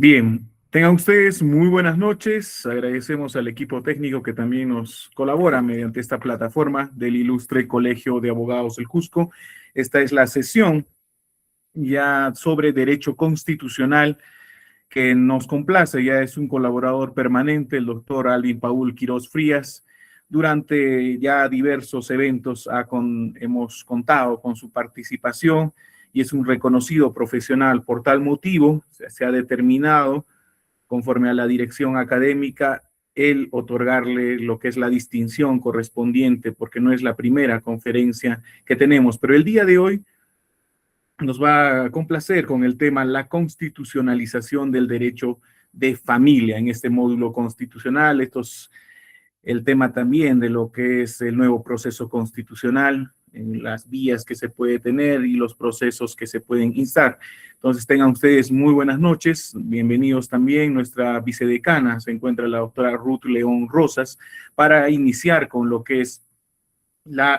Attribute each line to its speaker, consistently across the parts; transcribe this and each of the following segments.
Speaker 1: Bien, tengan ustedes muy buenas noches. Agradecemos al equipo técnico que también nos colabora mediante esta plataforma del Ilustre Colegio de Abogados del Cusco. Esta es la sesión ya sobre derecho constitucional que nos complace. Ya es un colaborador permanente, el doctor Alvin Paul Quiroz Frías. Durante ya diversos eventos hemos contado con su participación y es un reconocido profesional. Por tal motivo, se ha determinado, conforme a la dirección académica, el otorgarle lo que es la distinción correspondiente, porque no es la primera conferencia que tenemos. Pero el día de hoy nos va a complacer con el tema la constitucionalización del derecho de familia en este módulo constitucional. El tema también de lo que es el nuevo proceso constitucional, en las vías que se puede tener y los procesos que se pueden instar. Entonces, tengan ustedes muy buenas noches. Bienvenidos también. Nuestra vicedecana se encuentra la doctora Ruth León Rosas para iniciar con lo que es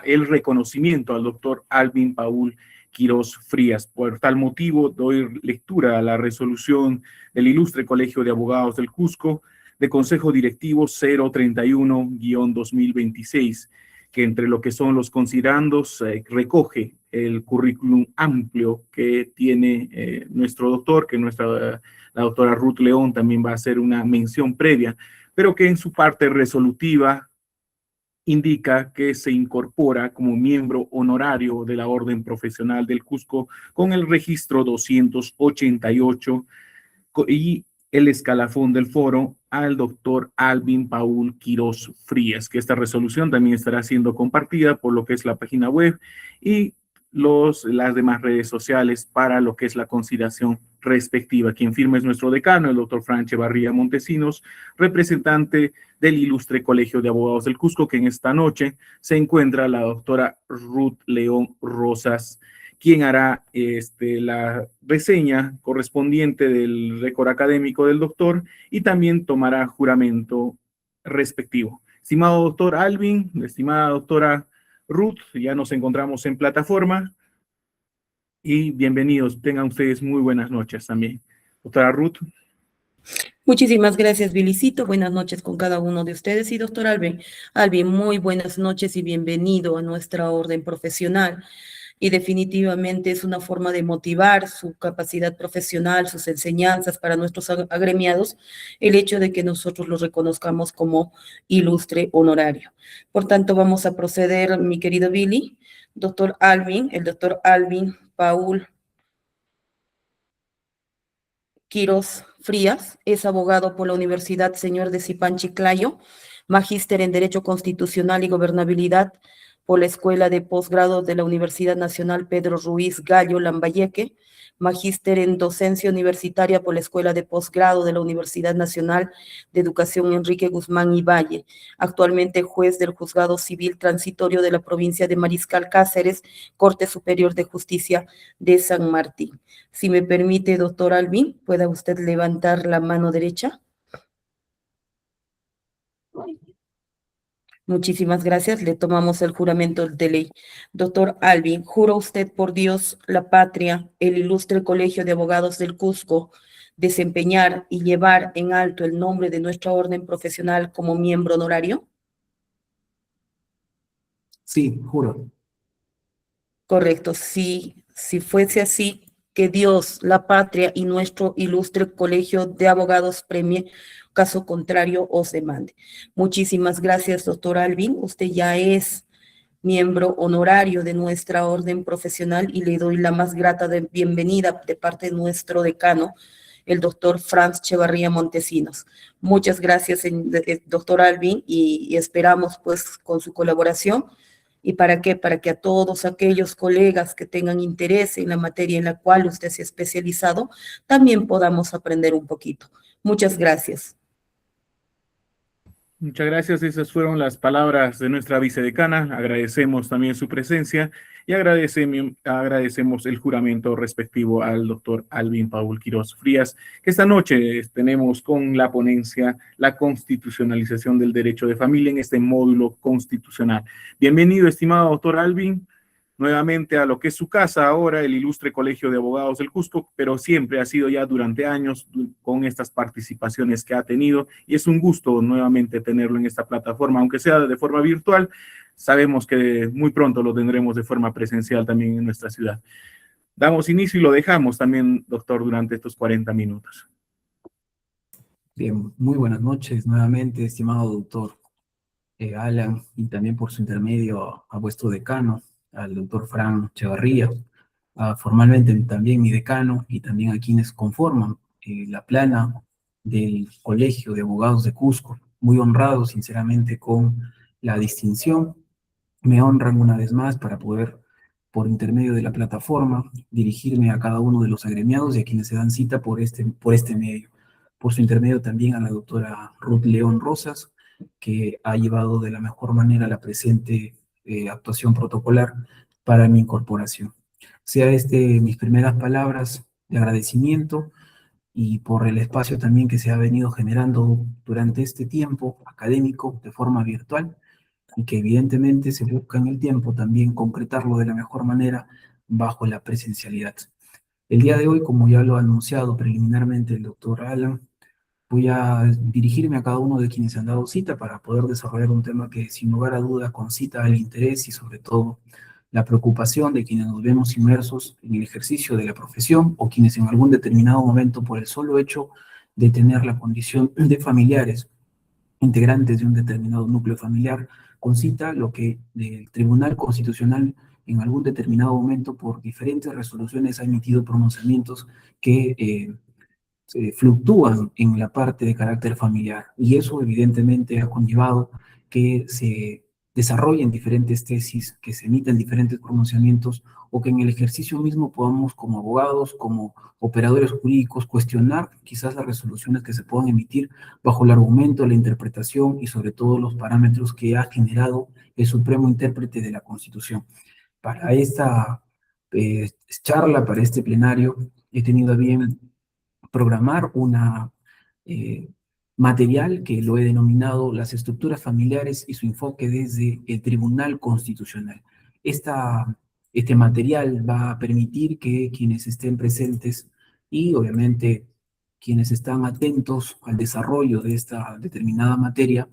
Speaker 1: el reconocimiento al doctor Alvin Paul Quiroz Frías. Por tal motivo, doy lectura a la resolución del Ilustre Colegio de Abogados del Cusco, de Consejo Directivo 031-2026, que entre lo que son los considerandos recoge el currículum amplio que tiene nuestro doctor, que la doctora Ruth León también va a hacer una mención previa, pero que en su parte resolutiva indica que se incorpora como miembro honorario de la Orden Profesional del Cusco con el registro 288 y el escalafón del foro al doctor Alvin Paul Quiroz Frías, que esta resolución también estará siendo compartida por lo que es la página web y las demás redes sociales para lo que es la consideración respectiva. Quien firma es nuestro decano, el doctor Franche Barría Montesinos, representante del Ilustre Colegio de Abogados del Cusco, que en esta noche se encuentra la doctora Ruth León Rosas, quien hará la reseña correspondiente del récord académico del doctor y también tomará juramento respectivo. Estimado doctor Alvin, estimada doctora Ruth, ya nos encontramos en plataforma y bienvenidos. Tengan ustedes muy buenas noches también. Doctora Ruth.
Speaker 2: Muchísimas gracias, Vilicito. Buenas noches con cada uno de ustedes. Y doctor Alvin, muy buenas noches y bienvenido a nuestra orden profesional. Y definitivamente es una forma de motivar su capacidad profesional, sus enseñanzas para nuestros agremiados, el hecho de que nosotros los reconozcamos como ilustre honorario. Por tanto, vamos a proceder, mi querido Billy, doctor Alvin, el doctor Alvin Paul Quiroz Frías, es abogado por la Universidad Señor de Zipán Chiclayo, magíster en Derecho Constitucional y Gobernabilidad por la Escuela de Posgrado de la Universidad Nacional Pedro Ruiz Gallo Lambayeque, magíster en Docencia Universitaria por la Escuela de Posgrado de la Universidad Nacional de Educación Enrique Guzmán y Valle, actualmente juez del Juzgado Civil Transitorio de la provincia de Mariscal Cáceres, Corte Superior de Justicia de San Martín. Si me permite, doctor Alvin, ¿pueda usted levantar la mano derecha? Muchísimas gracias. Le tomamos el juramento de ley. Doctor Alvin, ¿jura usted por Dios, la patria, el Ilustre Colegio de Abogados del Cusco, desempeñar y llevar en alto el nombre de nuestra orden profesional como miembro honorario?
Speaker 3: Sí, juro.
Speaker 2: Correcto. Si fuese así, que Dios, la patria y nuestro Ilustre Colegio de Abogados premie. Caso contrario, os demande. Muchísimas gracias, doctor Alvin. Usted ya es miembro honorario de nuestra orden profesional y le doy la más grata bienvenida de parte de nuestro decano, el doctor Franz Chevarría Montesinos. Muchas gracias, doctor Alvin, y esperamos pues con su colaboración. ¿Y para qué? Para que a todos aquellos colegas que tengan interés en la materia en la cual usted se ha especializado, también podamos aprender un poquito. Muchas gracias.
Speaker 1: Muchas gracias. Esas fueron las palabras de nuestra vicedecana. Agradecemos también su presencia y agradecemos el juramento respectivo al doctor Alvin Paul Quiroz Frías, que esta noche tenemos con la ponencia la constitucionalización del derecho de familia en este módulo constitucional. Bienvenido, estimado doctor Alvin. nuevamente a lo que es su casa ahora, el ilustre Colegio de Abogados del Cusco, pero siempre ha sido ya durante años con estas participaciones que ha tenido, y es un gusto nuevamente tenerlo en esta plataforma, aunque sea de forma virtual. Sabemos que muy pronto lo tendremos de forma presencial también en nuestra ciudad. Damos inicio y lo dejamos también, doctor, durante estos 40 minutos.
Speaker 3: Bien, muy buenas noches nuevamente, estimado doctor Alan, y también por su intermedio a vuestro decano, al doctor Fran Echevarría, formalmente también mi decano, y también a quienes conforman la plana del Colegio de Abogados de Cusco. Muy honrado, sinceramente, con la distinción. Me honran una vez más para poder, por intermedio de la plataforma, dirigirme a cada uno de los agremiados y a quienes se dan cita por este medio. Por su intermedio también a la doctora Ruth León Rosas, que ha llevado de la mejor manera la presente actuación protocolar para mi incorporación. Sea mis primeras palabras de agradecimiento y por el espacio también que se ha venido generando durante este tiempo académico de forma virtual, y que evidentemente se busca en el tiempo también concretarlo de la mejor manera bajo la presencialidad. El día de hoy, como ya lo ha anunciado preliminarmente el doctor Alan, voy a dirigirme a cada uno de quienes han dado cita para poder desarrollar un tema que sin lugar a dudas concita el interés y sobre todo la preocupación de quienes nos vemos inmersos en el ejercicio de la profesión o quienes en algún determinado momento por el solo hecho de tener la condición de familiares integrantes de un determinado núcleo familiar, concita lo que el Tribunal Constitucional en algún determinado momento por diferentes resoluciones ha emitido pronunciamientos que fluctúan en la parte de carácter familiar, y eso evidentemente ha conllevado que se desarrollen diferentes tesis, que se emiten diferentes pronunciamientos, o que en el ejercicio mismo podamos como abogados, como operadores jurídicos, cuestionar quizás las resoluciones que se puedan emitir bajo el argumento, la interpretación y sobre todo los parámetros que ha generado el Supremo Intérprete de la Constitución. Para esta charla, para este plenario, he tenido a bien programar una material que lo he denominado las estructuras familiares y su enfoque desde el Tribunal Constitucional. Este material va a permitir que quienes estén presentes y obviamente quienes están atentos al desarrollo de esta determinada materia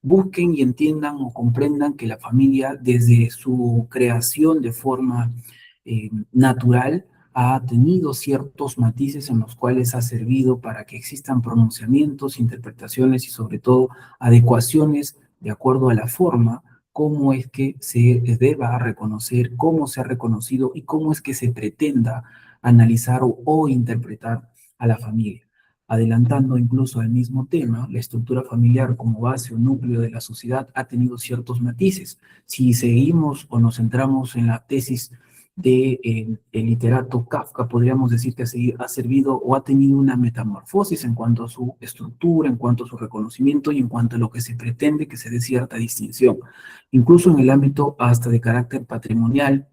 Speaker 3: busquen y entiendan o comprendan que la familia desde su creación de forma natural ha tenido ciertos matices en los cuales ha servido para que existan pronunciamientos, interpretaciones y sobre todo adecuaciones de acuerdo a la forma, cómo es que se deba reconocer, cómo se ha reconocido y cómo es que se pretenda analizar o interpretar a la familia. Adelantando incluso al mismo tema, la estructura familiar como base o núcleo de la sociedad ha tenido ciertos matices. Si seguimos o nos centramos en la tesis el literato Kafka, podríamos decir que ha servido o ha tenido una metamorfosis en cuanto a su estructura, en cuanto a su reconocimiento y en cuanto a lo que se pretende que se dé cierta distinción. Incluso en el ámbito hasta de carácter patrimonial,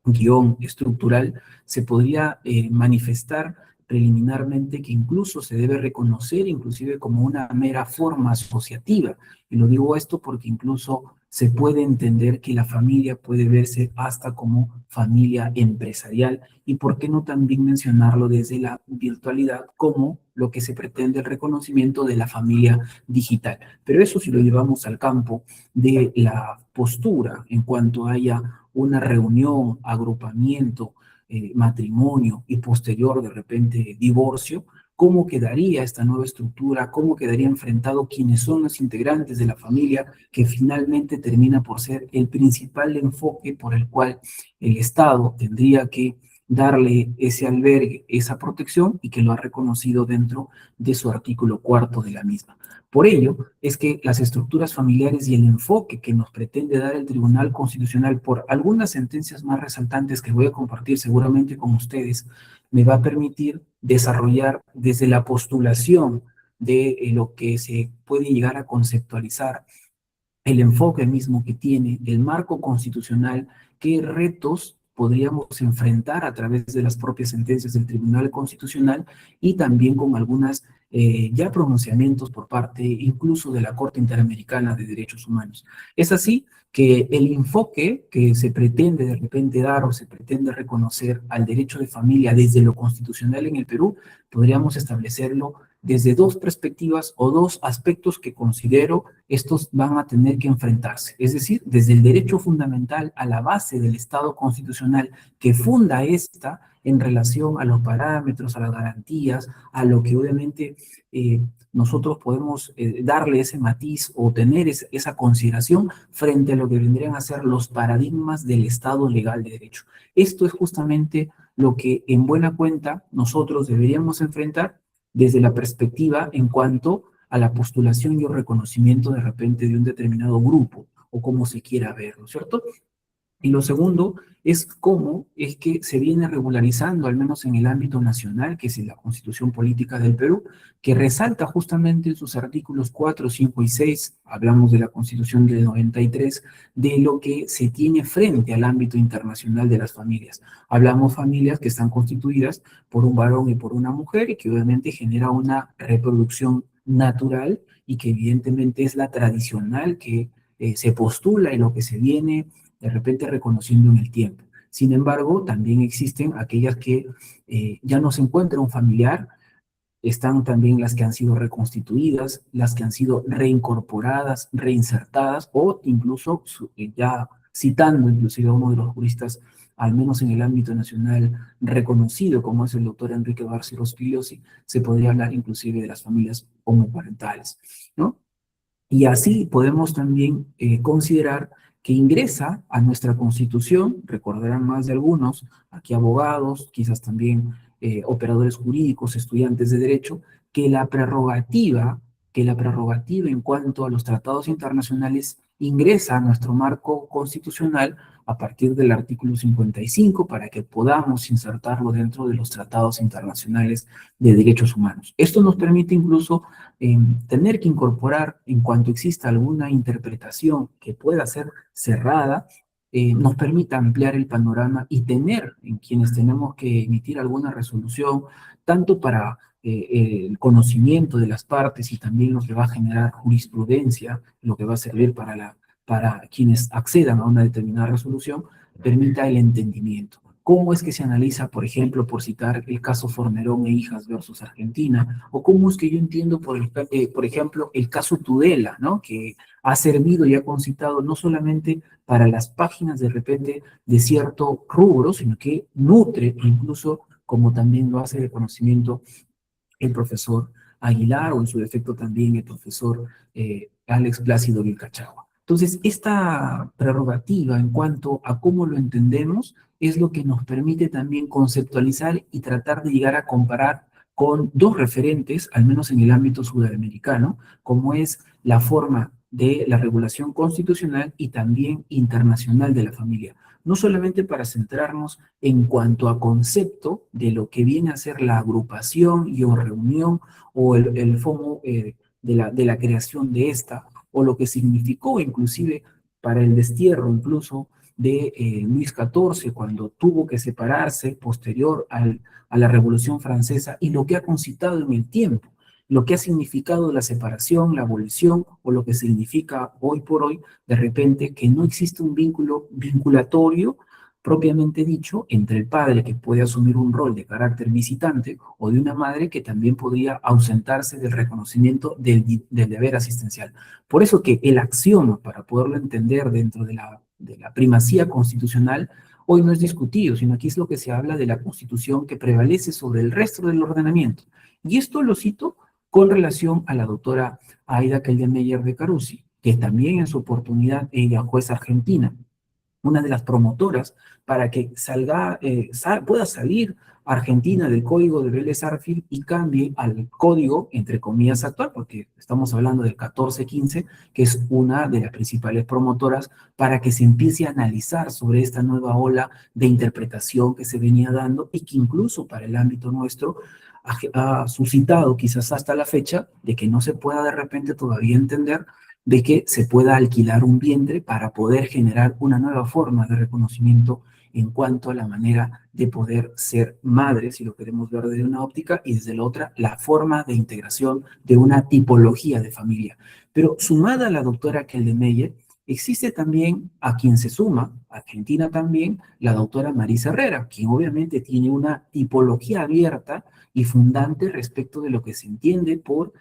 Speaker 3: guión estructural, se podría manifestar preliminarmente que incluso se debe reconocer inclusive como una mera forma asociativa. Y lo digo esto porque incluso se puede entender que la familia puede verse hasta como familia empresarial, y por qué no también mencionarlo desde la virtualidad como lo que se pretende el reconocimiento de la familia digital. Pero eso si lo llevamos al campo de la postura en cuanto haya una reunión, agrupamiento, matrimonio y posterior de repente divorcio, cómo quedaría esta nueva estructura, cómo quedaría enfrentado quiénes son los integrantes de la familia, que finalmente termina por ser el principal enfoque por el cual el Estado tendría que darle ese albergue, esa protección, y que lo ha reconocido dentro de su artículo 4 de la misma. Por ello, es que las estructuras familiares y el enfoque que nos pretende dar el Tribunal Constitucional por algunas sentencias más resaltantes que voy a compartir seguramente con ustedes, me va a permitir desarrollar desde la postulación de lo que se puede llegar a conceptualizar el enfoque mismo que tiene el marco constitucional, qué retos podríamos enfrentar a través de las propias sentencias del Tribunal Constitucional y también con algunas ya pronunciamientos por parte incluso de la Corte Interamericana de Derechos Humanos. Es así que el enfoque que se pretende de repente dar o se pretende reconocer al derecho de familia desde lo constitucional en el Perú, podríamos establecerlo desde dos perspectivas o dos aspectos que considero estos van a tener que enfrentarse. Es decir, desde el derecho fundamental a la base del Estado constitucional que funda esta en relación a los parámetros, a las garantías, a lo que obviamente nosotros podemos darle ese matiz o tener esa consideración frente a lo que vendrían a ser los paradigmas del Estado legal de derecho. Esto es justamente lo que en buena cuenta nosotros deberíamos enfrentar desde la perspectiva en cuanto a la postulación y el reconocimiento de repente de un determinado grupo o como se quiera ver, ¿no es cierto? Y lo segundo es cómo es que se viene regularizando, al menos en el ámbito nacional, que es en la Constitución Política del Perú, que resalta justamente en sus artículos 4, 5 y 6, hablamos de la Constitución del 93, de lo que se tiene frente al ámbito internacional de las familias. Hablamos familias que están constituidas por un varón y por una mujer y que obviamente genera una reproducción natural y que evidentemente es la tradicional que se postula y lo que se viene de repente reconociendo en el tiempo. Sin embargo, también existen aquellas que ya no se encuentra un familiar, están también las que han sido reconstituidas, las que han sido reincorporadas, reinsertadas, o incluso ya citando inclusive a uno de los juristas, al menos en el ámbito nacional reconocido, como es el doctor Enrique Barcelos Pigliosi, se podría hablar inclusive de las familias homoparentales, ¿no? Y así podemos también considerar que ingresa a nuestra Constitución, recordarán más de algunos, aquí abogados, quizás también operadores jurídicos, estudiantes de Derecho, que la prerrogativa en cuanto a los tratados internacionales ingresa a nuestro marco constitucional a partir del artículo 55 para que podamos insertarlo dentro de los tratados internacionales de derechos humanos. Esto nos permite incluso tener que incorporar, en cuanto exista alguna interpretación que pueda ser cerrada, nos permita ampliar el panorama y tener en quienes tenemos que emitir alguna resolución, tanto para el conocimiento de las partes y también lo que va a generar jurisprudencia, lo que va a servir para quienes accedan a una determinada resolución, permita el entendimiento. ¿Cómo es que se analiza, por ejemplo, por citar el caso Fornerón e Hijas versus Argentina? ¿O cómo es que yo entiendo, por ejemplo, el caso Tudela, ¿no? Que ha servido y ha concitado no solamente para las páginas de repente de cierto rubro, sino que nutre incluso, como también lo hace de conocimiento el profesor Aguilar o en su defecto también el profesor Alex Plácido Vilcachagua. Entonces, esta prerrogativa en cuanto a cómo lo entendemos es lo que nos permite también conceptualizar y tratar de llegar a comparar con dos referentes, al menos en el ámbito sudamericano, como es la forma de la regulación constitucional y también internacional de la familia. No solamente para centrarnos en cuanto a concepto de lo que viene a ser la agrupación y o reunión o el fomo de la creación de esta, o lo que significó inclusive para el destierro incluso de Luis XIV cuando tuvo que separarse posterior a la Revolución Francesa y lo que ha concitado en el tiempo, lo que ha significado la separación, la abolición o lo que significa hoy por hoy de repente que no existe un vínculo vinculatorio propiamente dicho entre el padre que puede asumir un rol de carácter visitante o de una madre que también podría ausentarse del reconocimiento del deber asistencial. Por eso que el axioma para poderlo entender dentro de la primacía constitucional hoy no es discutido, sino aquí es lo que se habla de la constitución que prevalece sobre el resto del ordenamiento. Y esto lo cito con relación a la doctora Aida Keldemeyer de Caruzzi, que también en su oportunidad ella jueza argentina, una de las promotoras para que pueda salir Argentina del código de Vélez Arfield y cambie al código, entre comillas, actual, porque estamos hablando del 1415, que es una de las principales promotoras para que se empiece a analizar sobre esta nueva ola de interpretación que se venía dando y que incluso para el ámbito nuestro ha suscitado quizás hasta la fecha de que no se pueda de repente todavía entender de que se pueda alquilar un vientre para poder generar una nueva forma de reconocimiento en cuanto a la manera de poder ser madre, si lo queremos ver desde una óptica, y desde la otra, la forma de integración de una tipología de familia. Pero sumada a la doctora Keldemeyer, existe también a quien se suma, Argentina también, la doctora Marisa Herrera, quien obviamente tiene una tipología abierta y fundante respecto de lo que se entiende por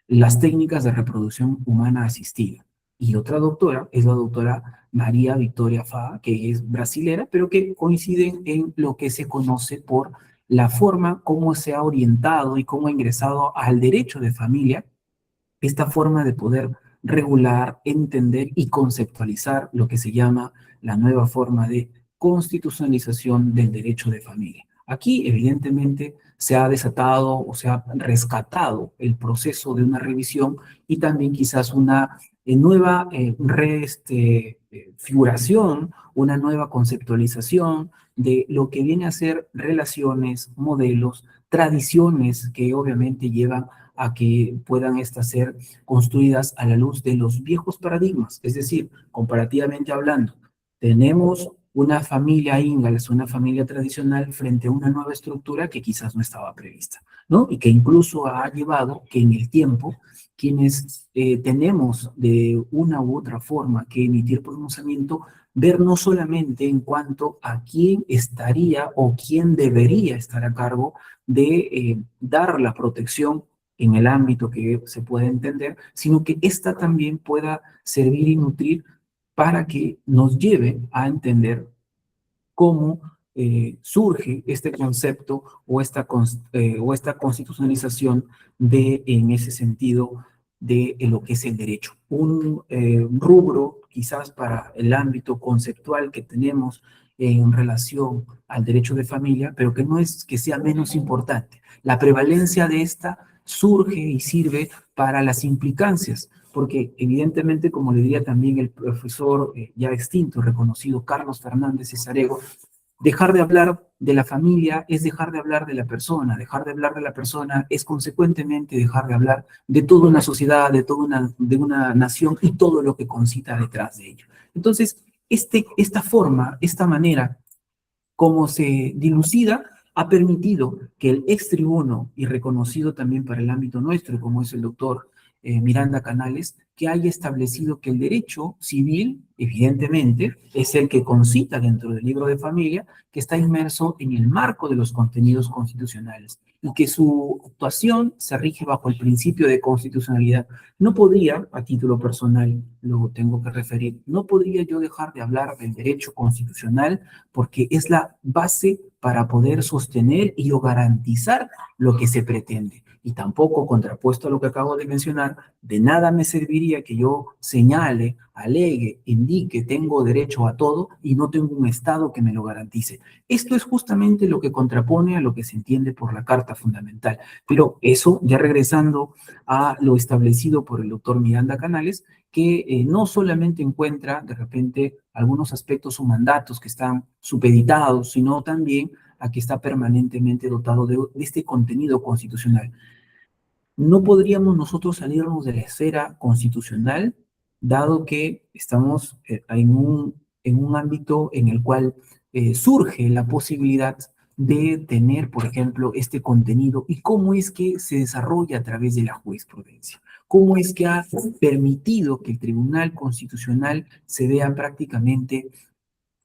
Speaker 3: las técnicas de reproducción humana asistida. Y otra doctora es la doctora María Victoria Fá, que es brasilera, pero que coinciden en lo que se conoce por la forma como se ha orientado y cómo ha ingresado al derecho de familia, esta forma de poder regular, entender y conceptualizar lo que se llama la nueva forma de constitucionalización del derecho de familia. Aquí, evidentemente, se ha desatado o se ha rescatado el proceso de una revisión y también quizás una nueva figuración, una nueva conceptualización de lo que viene a ser relaciones, modelos, tradiciones que obviamente llevan a que puedan estas ser construidas a la luz de los viejos paradigmas. Es decir, comparativamente hablando, tenemos una familia Ingalls, una familia tradicional frente a una nueva estructura que quizás no estaba prevista, ¿no? Y que incluso ha llevado que en el tiempo quienes tenemos de una u otra forma que emitir pronunciamiento, ver no solamente en cuanto a quién estaría o quién debería estar a cargo de dar la protección en el ámbito que se puede entender, sino que ésta también pueda servir y nutrir para que nos lleve a entender cómo surge este concepto o esta constitucionalización de, en ese sentido, de lo que es el derecho. Un rubro quizás para el ámbito conceptual que tenemos en relación al derecho de familia, pero que no es que sea menos importante. La prevalencia de esta surge y sirve para las implicancias, porque evidentemente, como le diría también el profesor ya extinto, reconocido Carlos Fernández Cesarego, dejar de hablar de la familia es dejar de hablar de la persona, dejar de hablar de la persona es consecuentemente dejar de hablar de toda una sociedad, de una nación y todo lo que concita detrás de ello. Entonces, esta forma, esta manera como se dilucida, ha permitido que el ex tribuno, y reconocido también para el ámbito nuestro, como es el doctor Miranda Canales, que haya establecido que el derecho civil, evidentemente, es el que concita dentro del libro de familia, que está inmerso en el marco de los contenidos constitucionales y que su actuación se rige bajo el principio de constitucionalidad. No podría, a título personal, lo tengo que referir, no podría yo dejar de hablar del derecho constitucional porque es la base para poder sostener y o garantizar lo que se pretende. Y tampoco, contrapuesto a lo que acabo de mencionar, de nada me serviría que yo señale, alegue, indique, tengo derecho a todo y no tengo un Estado que me lo garantice. Esto es justamente lo que contrapone a lo que se entiende por la Carta Fundamental. Pero eso, ya regresando a lo establecido por el doctor Miranda Canales, que no solamente encuentra de repente algunos aspectos o mandatos que están supeditados, sino también a que está permanentemente dotado de este contenido constitucional. No podríamos nosotros salirnos de la esfera constitucional, dado que estamos en un ámbito en el cual surge la posibilidad de tener, por ejemplo, este contenido y cómo es que se desarrolla a través de la jurisprudencia. Cómo es que ha permitido que el Tribunal Constitucional se vea prácticamente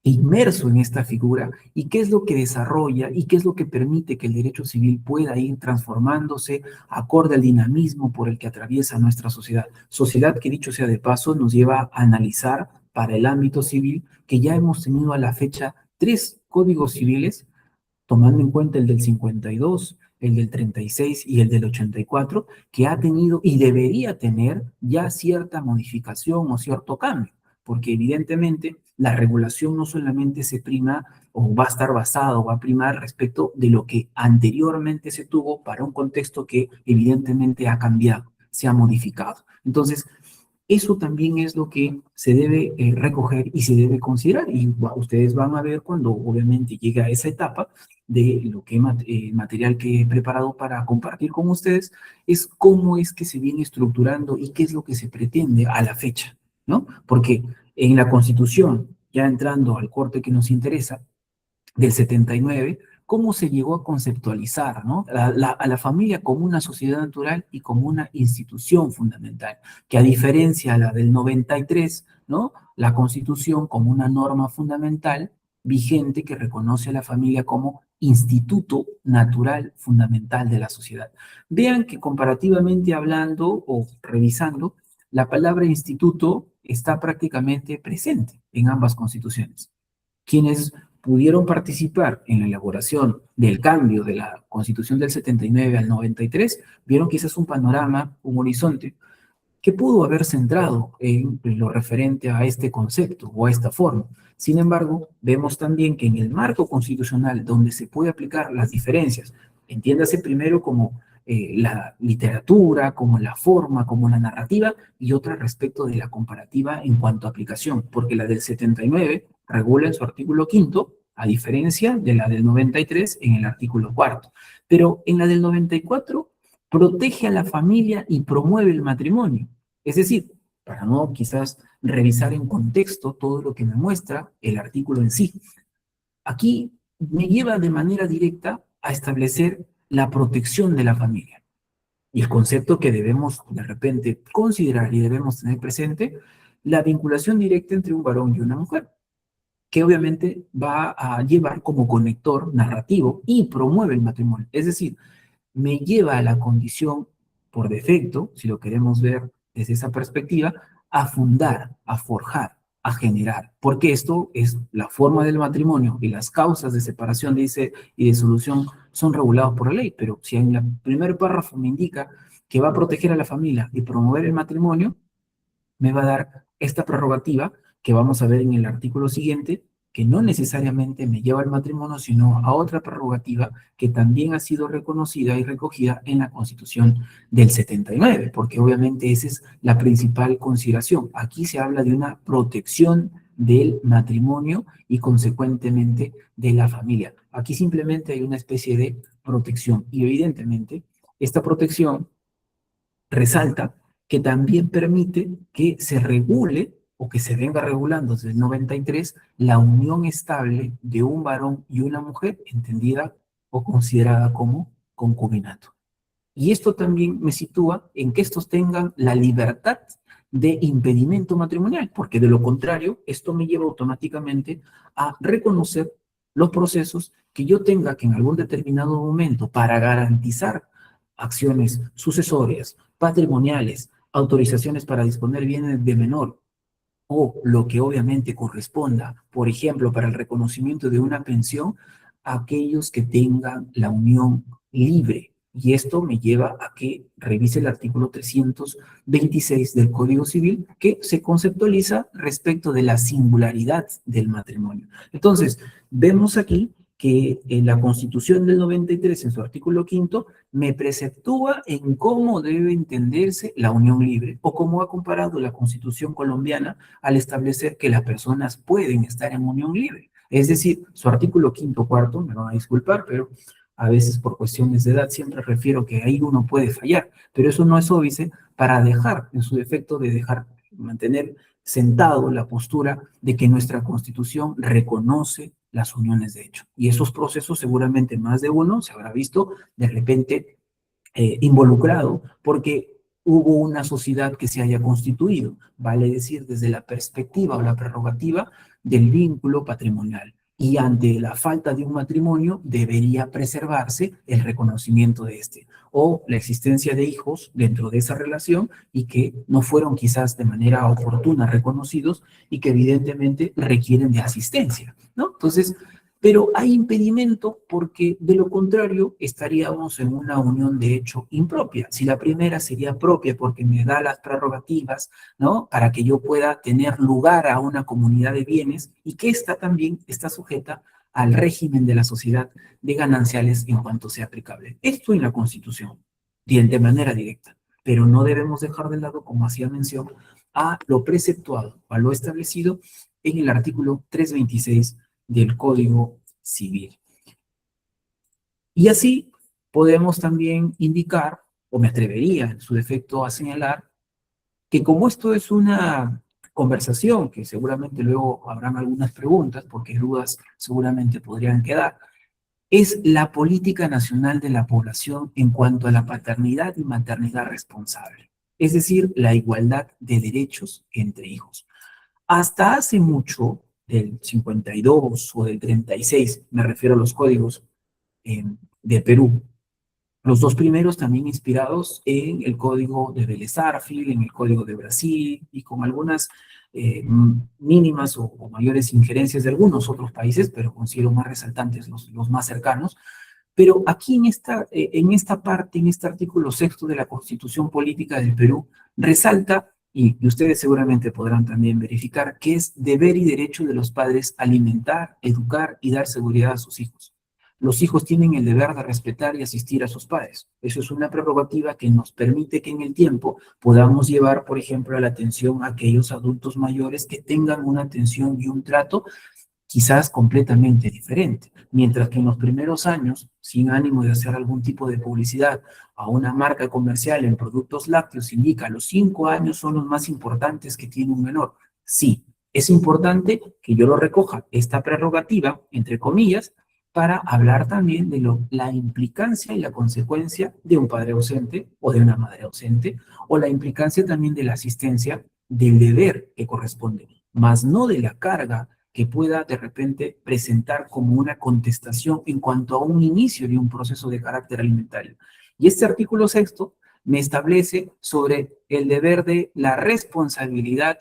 Speaker 3: inmerso en esta figura y qué es lo que desarrolla y qué es lo que permite que el derecho civil pueda ir transformándose acorde al dinamismo por el que atraviesa nuestra sociedad. Sociedad que, dicho sea de paso, nos lleva a analizar para el ámbito civil que ya hemos tenido a la fecha 3 códigos civiles, tomando en cuenta el del 52, el del 36 y el del 84, que ha tenido y debería tener ya cierta modificación o cierto cambio, porque evidentemente la regulación no solamente se prima o va a estar basado, va a primar respecto de lo que anteriormente se tuvo para un contexto que evidentemente ha cambiado, se ha modificado. Entonces, eso también es lo que se debe recoger y se debe considerar. Y ustedes van a ver cuando obviamente llega a esa etapa de lo que material que he preparado para compartir con ustedes, es cómo es que se viene estructurando y qué es lo que se pretende a la fecha, ¿no? Porque en la Constitución ya entrando al corte que nos interesa, del 79, cómo se llegó a conceptualizar, ¿no? A la familia como una sociedad natural y como una institución fundamental, que a diferencia de la del 93, ¿no? La Constitución como una norma fundamental vigente que reconoce a la familia como instituto natural fundamental de la sociedad. Vean que comparativamente hablando o revisando, la palabra instituto está prácticamente presente en ambas constituciones. Quienes pudieron participar en la elaboración del cambio de la Constitución del 79 al 93, vieron quizás un panorama, un horizonte, que pudo haber centrado en lo referente a este concepto o a esta forma. Sin embargo, vemos también que en el marco constitucional donde se puede aplicar las diferencias, entiéndase primero como la literatura, como la forma, como la narrativa, y otra respecto de la comparativa en cuanto a aplicación, porque la del 79 regula en su artículo quinto, a diferencia de la del 93 en el artículo cuarto. Pero en la del 94 protege a la familia y promueve el matrimonio. Es decir, para no quizás revisar en contexto todo lo que me muestra el artículo en sí. Aquí me lleva de manera directa a establecer la protección de la familia. Y el concepto que debemos de repente considerar y debemos tener presente, la vinculación directa entre un varón y una mujer, que obviamente va a llevar como conector narrativo y promueve el matrimonio. Es decir, me lleva a la condición por defecto, si lo queremos ver desde esa perspectiva, a fundar, a forjar, a generar, porque esto es la forma del matrimonio y las causas de separación dice, y de solución son regulados por la ley, pero si en el primer párrafo me indica que va a proteger a la familia y promover el matrimonio, me va a dar esta prerrogativa que vamos a ver en el artículo siguiente, que no necesariamente me lleva al matrimonio, sino a otra prerrogativa que también ha sido reconocida y recogida en la Constitución del 79, porque obviamente esa es la principal consideración. Aquí se habla de una protección del matrimonio y consecuentemente de la familia. Aquí simplemente hay una especie de protección y evidentemente esta protección resalta que también permite que se regule o que se venga regulando desde el 93 la unión estable de un varón y una mujer entendida o considerada como concubinato. Y esto también me sitúa en que estos tengan la libertad de impedimento matrimonial, porque de lo contrario, esto me lleva automáticamente a reconocer los procesos que yo tenga que en algún determinado momento para garantizar acciones sucesorias, patrimoniales, autorizaciones para disponer bienes de menor, o lo que obviamente corresponda, por ejemplo, para el reconocimiento de una pensión, a aquellos que tengan la unión libre. Y esto me lleva a que revise el artículo 326 del Código Civil, que se conceptualiza respecto de la singularidad del matrimonio. Entonces, vemos aquí que en la Constitución del 93, en su artículo quinto, me preceptúa en cómo debe entenderse la unión libre, o cómo ha comparado la Constitución colombiana al establecer que las personas pueden estar en unión libre. Es decir, su artículo quinto cuarto, me van a disculpar, pero a veces por cuestiones de edad siempre refiero que ahí uno puede fallar, pero eso no es óbice para dejar, en su defecto de dejar, mantener sentado la postura de que nuestra Constitución reconoce las uniones de hecho. Y esos procesos seguramente más de uno se habrá visto de repente involucrado porque hubo una sociedad que se haya constituido, vale decir, desde la perspectiva o la prerrogativa del vínculo patrimonial. Y ante la falta de un matrimonio debería preservarse el reconocimiento de este o la existencia de hijos dentro de esa relación y que no fueron quizás de manera oportuna reconocidos y que evidentemente requieren de asistencia, ¿no? Entonces, pero hay impedimento porque de lo contrario estaríamos en una unión de hecho impropia. Si la primera sería propia porque me da las prerrogativas, ¿no? Para que yo pueda tener lugar a una comunidad de bienes y que esta también está sujeta al régimen de la sociedad de gananciales en cuanto sea aplicable. Esto en la Constitución, de manera directa, pero no debemos dejar de lado, como hacía mención, a lo preceptuado, a lo establecido en el artículo 326 del Código Civil. Y así podemos también indicar, o me atrevería en su defecto a señalar, que como esto es una conversación, que seguramente luego habrán algunas preguntas, porque dudas seguramente podrían quedar, es la política nacional de la población en cuanto a la paternidad y maternidad responsable, es decir, la igualdad de derechos entre hijos. Hasta hace mucho, del 52 o del 36, me refiero a los códigos de Perú, los dos primeros también inspirados en el código de Vélez Sarsfield, en el código de Brasil, y con algunas mínimas o mayores injerencias de algunos otros países, pero considero más resaltantes los más cercanos. Pero aquí en esta parte, en este artículo sexto de la Constitución Política del Perú, resalta, y ustedes seguramente podrán también verificar, que es deber y derecho de los padres alimentar, educar y dar seguridad a sus hijos. Los hijos tienen el deber de respetar y asistir a sus padres. Eso es una prerrogativa que nos permite que en el tiempo podamos llevar, por ejemplo, a la atención a aquellos adultos mayores que tengan una atención y un trato quizás completamente diferente. Mientras que en los primeros años, sin ánimo de hacer algún tipo de publicidad a una marca comercial en productos lácteos, indica los 5 años son los más importantes que tiene un menor. Sí, es importante que yo lo recoja, esta prerrogativa, entre comillas, para hablar también de la implicancia y la consecuencia de un padre ausente o de una madre ausente, o la implicancia también de la asistencia del deber que corresponde, más no de la carga que pueda de repente presentar como una contestación en cuanto a un inicio de un proceso de carácter alimentario. Y este artículo sexto me establece sobre el deber de la responsabilidad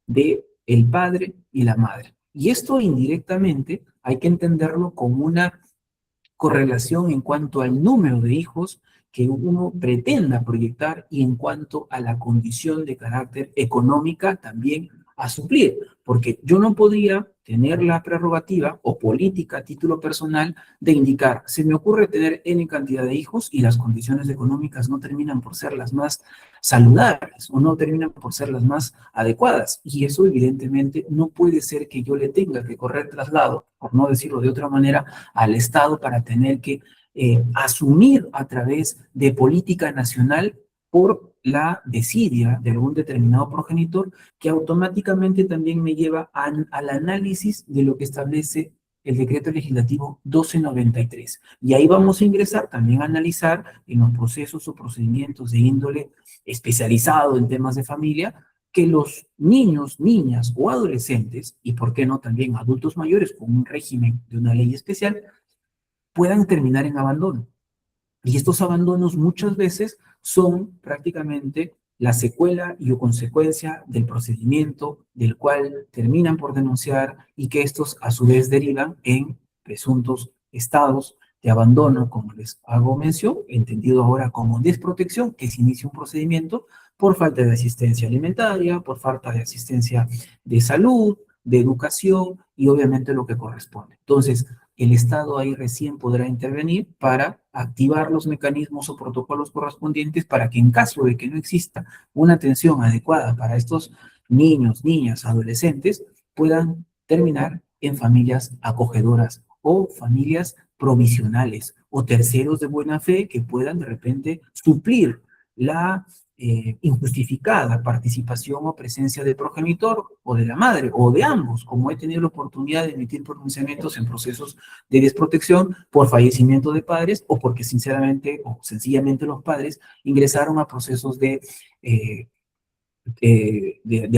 Speaker 3: de el padre y la madre. Y esto indirectamente hay que entenderlo como una correlación en cuanto al número de hijos que uno pretenda proyectar y en cuanto a la condición de carácter económica también a suplir, porque yo no podría tener la prerrogativa o política a título personal de indicar, se me ocurre tener N cantidad de hijos y las condiciones económicas no terminan por ser las más saludables o no terminan por ser las más adecuadas. Y eso evidentemente no puede ser que yo le tenga que correr traslado, por no decirlo de otra manera, al Estado para tener que asumir a través de política nacional por la desidia de algún determinado progenitor, que automáticamente también me lleva al análisis de lo que establece el decreto legislativo 1293. Y ahí vamos a ingresar también a analizar en los procesos o procedimientos de índole especializado en temas de familia, que los niños, niñas o adolescentes, y por qué no también adultos mayores con un régimen de una ley especial, puedan terminar en abandono. Y estos abandonos muchas veces son prácticamente la secuela y o consecuencia del procedimiento del cual terminan por denunciar y que estos a su vez derivan en presuntos estados de abandono, como les hago mención, entendido ahora como desprotección, que se inicia un procedimiento por falta de asistencia alimentaria, por falta de asistencia de salud, de educación y obviamente lo que corresponde. Entonces, el Estado ahí recién podrá intervenir para activar los mecanismos o protocolos correspondientes para que en caso de que no exista una atención adecuada para estos niños, niñas, adolescentes, puedan terminar en familias acogedoras o familias provisionales o terceros de buena fe que puedan de repente suplir la injustificada participación o presencia del progenitor o de la madre o de ambos, como he tenido la oportunidad de emitir pronunciamientos en procesos de desprotección por fallecimiento de padres o porque sinceramente o sencillamente los padres ingresaron a procesos de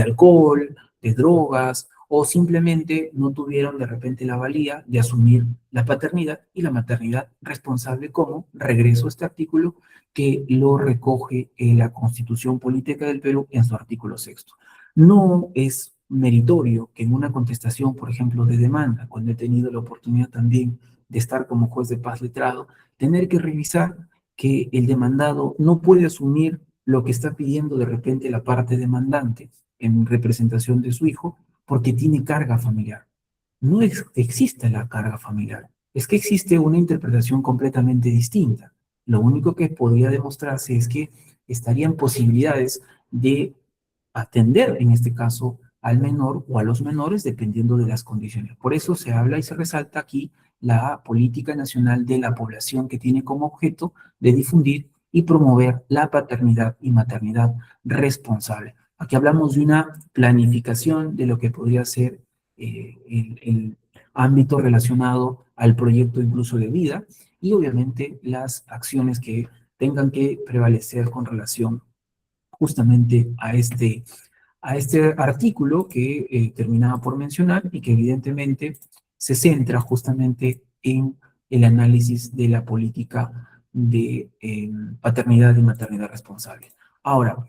Speaker 3: alcohol, de drogas, o simplemente no tuvieron de repente la valía de asumir la paternidad y la maternidad responsable, como regreso a este artículo que lo recoge la Constitución Política del Perú en su artículo sexto. No es meritorio que en una contestación, por ejemplo, de demanda, cuando he tenido la oportunidad también de estar como juez de paz letrado, tener que revisar que el demandado no puede asumir lo que está pidiendo de repente la parte demandante en representación de su hijo, porque tiene carga familiar. No existe la carga familiar, es que existe una interpretación completamente distinta. Lo único que podría demostrarse es que estarían posibilidades de atender, en este caso, al menor o a los menores, dependiendo de las condiciones. Por eso se habla y se resalta aquí la política nacional de la población, que tiene como objeto de difundir y promover la paternidad y maternidad responsable. Aquí hablamos de una planificación de lo que podría ser el ámbito relacionado al proyecto incluso de vida y obviamente las acciones que tengan que prevalecer con relación justamente a este artículo que terminaba por mencionar y que evidentemente se centra justamente en el análisis de la política de paternidad y maternidad responsable. Ahora,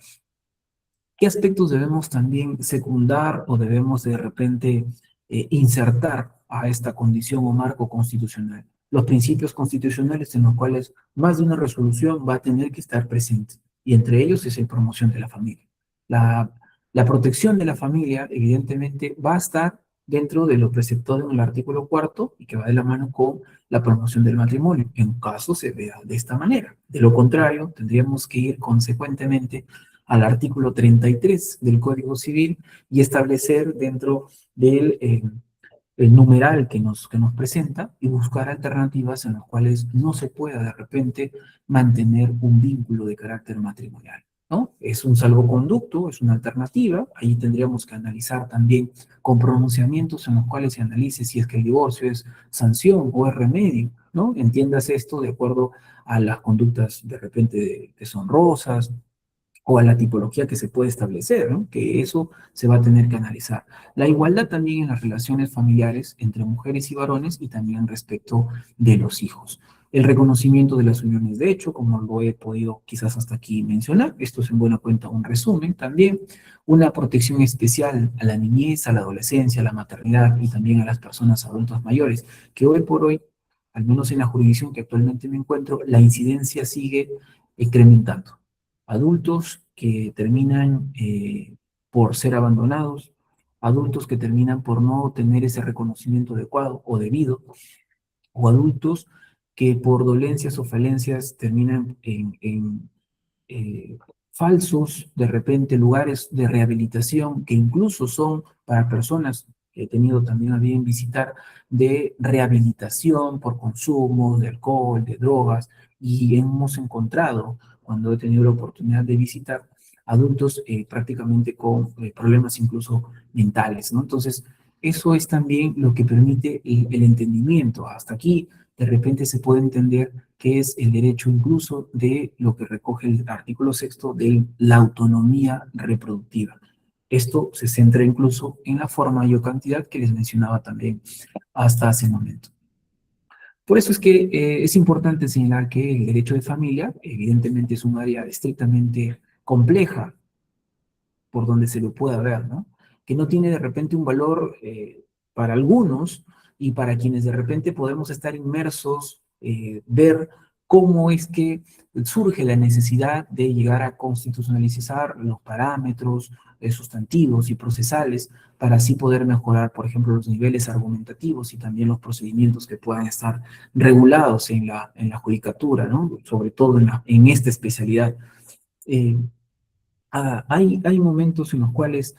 Speaker 3: ¿qué aspectos debemos también secundar o debemos de repente insertar a esta condición o marco constitucional? Los principios constitucionales en los cuales más de una resolución va a tener que estar presente, y entre ellos es la promoción de la familia. La, la protección de la familia, evidentemente, va a estar dentro de lo preceptado en el artículo 4 y que va de la mano con la promoción del matrimonio, en caso se vea de esta manera. De lo contrario, tendríamos que ir consecuentemente al artículo 33 del Código Civil y establecer dentro del el numeral que nos presenta y buscar alternativas en las cuales no se pueda de repente mantener un vínculo de carácter matrimonial, ¿no? Es un salvoconducto, es una alternativa, ahí tendríamos que analizar también con pronunciamientos en los cuales se analice si es que el divorcio es sanción o es remedio, ¿no? Entiendas esto de acuerdo a las conductas de repente deshonrosas, o a la tipología que se puede establecer, ¿no? Que eso se va a tener que analizar. La igualdad también en las relaciones familiares entre mujeres y varones y también respecto de los hijos. El reconocimiento de las uniones de hecho, como lo he podido quizás hasta aquí mencionar, esto es en buena cuenta un resumen también, una protección especial a la niñez, a la adolescencia, a la maternidad y también a las personas adultas mayores, que hoy por hoy, al menos en la jurisdicción que actualmente me encuentro, la incidencia sigue incrementando. Adultos que terminan por ser abandonados, adultos que terminan por no tener ese reconocimiento adecuado o debido, o adultos que por dolencias o falencias terminan en falsos, de repente, lugares de rehabilitación que incluso son para personas que he tenido también a bien visitar, de rehabilitación por consumo de alcohol, de drogas, y hemos encontrado, cuando he tenido la oportunidad de visitar, adultos prácticamente con problemas incluso mentales, ¿no? Entonces, eso es también lo que permite el entendimiento. Hasta aquí, de repente se puede entender que es el derecho incluso de lo que recoge el artículo 6 de la autonomía reproductiva. Esto se centra incluso en la forma y o cantidad que les mencionaba también hasta hace un momento. Por eso es que es importante señalar que el derecho de familia evidentemente es un área estrictamente compleja por donde se lo pueda ver, ¿no? Que no tiene de repente un valor para algunos y para quienes de repente podemos estar inmersos, ver cómo es que surge la necesidad de llegar a constitucionalizar los parámetros sustantivos y procesales para así poder mejorar, por ejemplo, los niveles argumentativos y también los procedimientos que puedan estar regulados en la judicatura, ¿no? Sobre todo en esta especialidad. Hay momentos en los cuales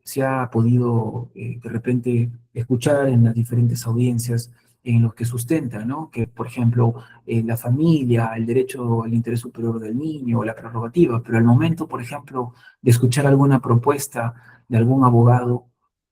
Speaker 3: se ha podido de repente escuchar en las diferentes audiencias en los que sustenta, ¿no? Que, por ejemplo, la familia, el derecho al interés superior del niño, la prerrogativa, pero al momento, por ejemplo, de escuchar alguna propuesta de algún abogado,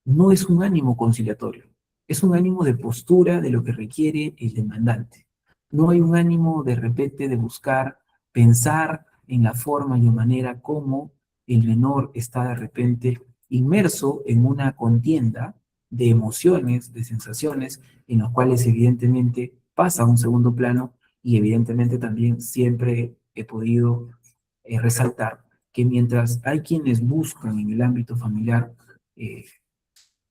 Speaker 3: no es un ánimo conciliatorio, es un ánimo de postura de lo que requiere el demandante. No hay un ánimo de repente de buscar pensar en la forma y manera como el menor está de repente inmerso en una contienda de emociones, de sensaciones, en las cuales evidentemente pasa a un segundo plano y evidentemente también siempre he podido resaltar que mientras hay quienes buscan en el ámbito familiar eh,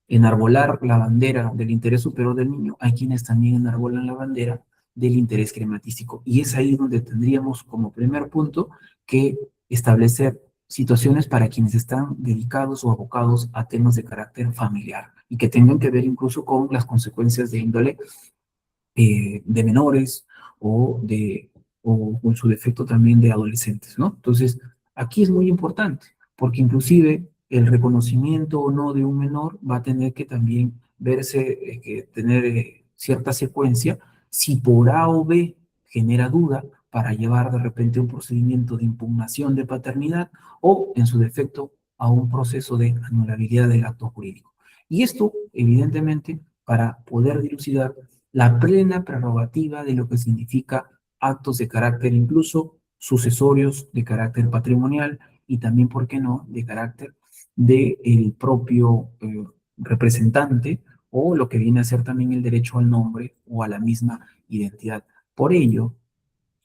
Speaker 3: enarbolar la bandera del interés superior del niño, hay quienes también enarbolan la bandera del interés crematístico. Y es ahí donde tendríamos como primer punto que establecer situaciones para quienes están dedicados o abocados a temas de carácter familiar y que tengan que ver incluso con las consecuencias de índole de menores o en su defecto también de adolescentes, ¿no? Entonces, aquí es muy importante, porque inclusive el reconocimiento o no de un menor va a tener que también verse, que tener cierta secuencia, si por A o B genera duda para llevar de repente un procedimiento de impugnación de paternidad o, en su defecto, a un proceso de anulabilidad del acto jurídico. Y esto, evidentemente, para poder dilucidar la plena prerrogativa de lo que significa actos de carácter incluso sucesorios, de carácter patrimonial y también, ¿por qué no?, de carácter del propio representante o lo que viene a ser también el derecho al nombre o a la misma identidad. Por ello,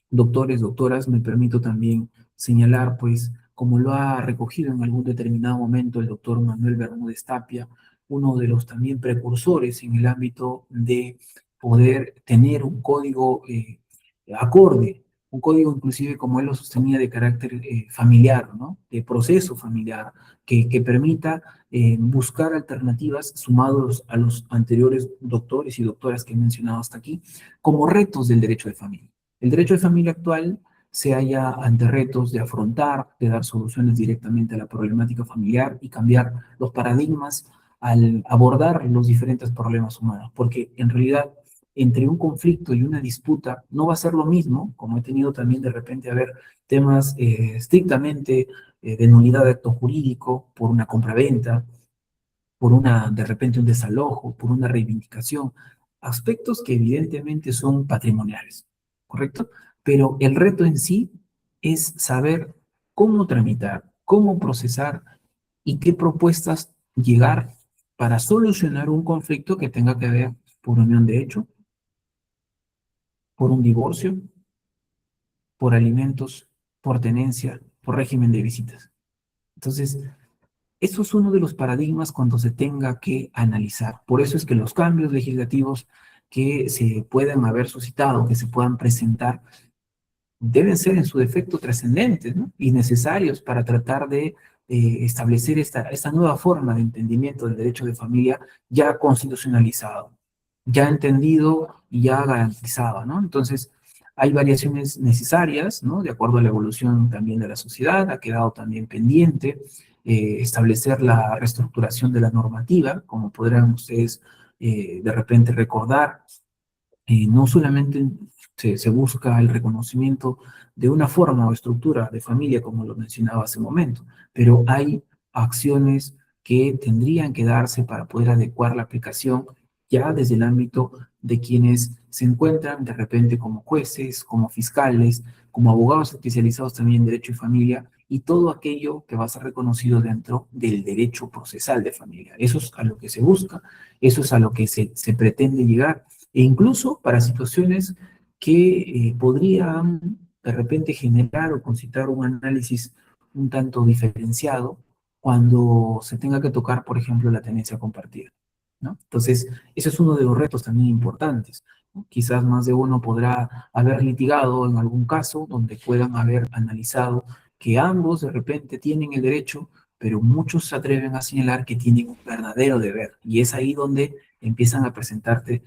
Speaker 3: doctores, doctoras, me permito también señalar, pues, como lo ha recogido en algún determinado momento el doctor Manuel Bermúdez Tapia, uno de los también precursores en el ámbito de poder tener un código acorde, un código inclusive como él lo sostenía de carácter familiar, ¿no? De proceso familiar, que permita buscar alternativas sumados a los anteriores doctores y doctoras que he mencionado hasta aquí, como retos del derecho de familia. El derecho de familia actual se halla ante retos de afrontar, de dar soluciones directamente a la problemática familiar y cambiar los paradigmas al abordar los diferentes problemas humanos, porque en realidad entre un conflicto y una disputa no va a ser lo mismo, como he tenido también de repente a ver temas estrictamente de nulidad de acto jurídico por una compraventa, por una, de repente un desalojo, por una reivindicación, aspectos que evidentemente son patrimoniales, ¿correcto? Pero el reto en sí es saber cómo tramitar, cómo procesar y qué propuestas llegar para solucionar un conflicto que tenga que ver por unión de hecho, por un divorcio, por alimentos, por tenencia, por régimen de visitas. Entonces, eso es uno de los paradigmas cuando se tenga que analizar. Por eso es que los cambios legislativos que se puedan haber suscitado, que se puedan presentar, deben ser en su defecto trascendentes, ¿no?, y necesarios para tratar de establecer esta nueva forma de entendimiento del derecho de familia ya constitucionalizado, ya entendido y ya garantizado, ¿no? Entonces, hay variaciones necesarias, ¿no?, de acuerdo a la evolución también de la sociedad. Ha quedado también pendiente establecer la reestructuración de la normativa, como podrán ustedes de repente recordar. No solamente se busca el reconocimiento de una forma o estructura de familia, como lo mencionaba hace un momento, pero hay acciones que tendrían que darse para poder adecuar la aplicación ya desde el ámbito de quienes se encuentran de repente como jueces, como fiscales, como abogados especializados también en derecho y familia, y todo aquello que va a ser reconocido dentro del derecho procesal de familia. Eso es a lo que se busca, eso es a lo que se pretende llegar, e incluso para situaciones que podrían de repente generar o concitar un análisis un tanto diferenciado cuando se tenga que tocar, por ejemplo, la tenencia compartida, ¿no? Entonces, ese es uno de los retos también importantes, ¿no? Quizás más de uno podrá haber litigado en algún caso donde puedan haber analizado que ambos de repente tienen el derecho, pero muchos se atreven a señalar que tienen un verdadero deber, y es ahí donde empiezan a presentarse,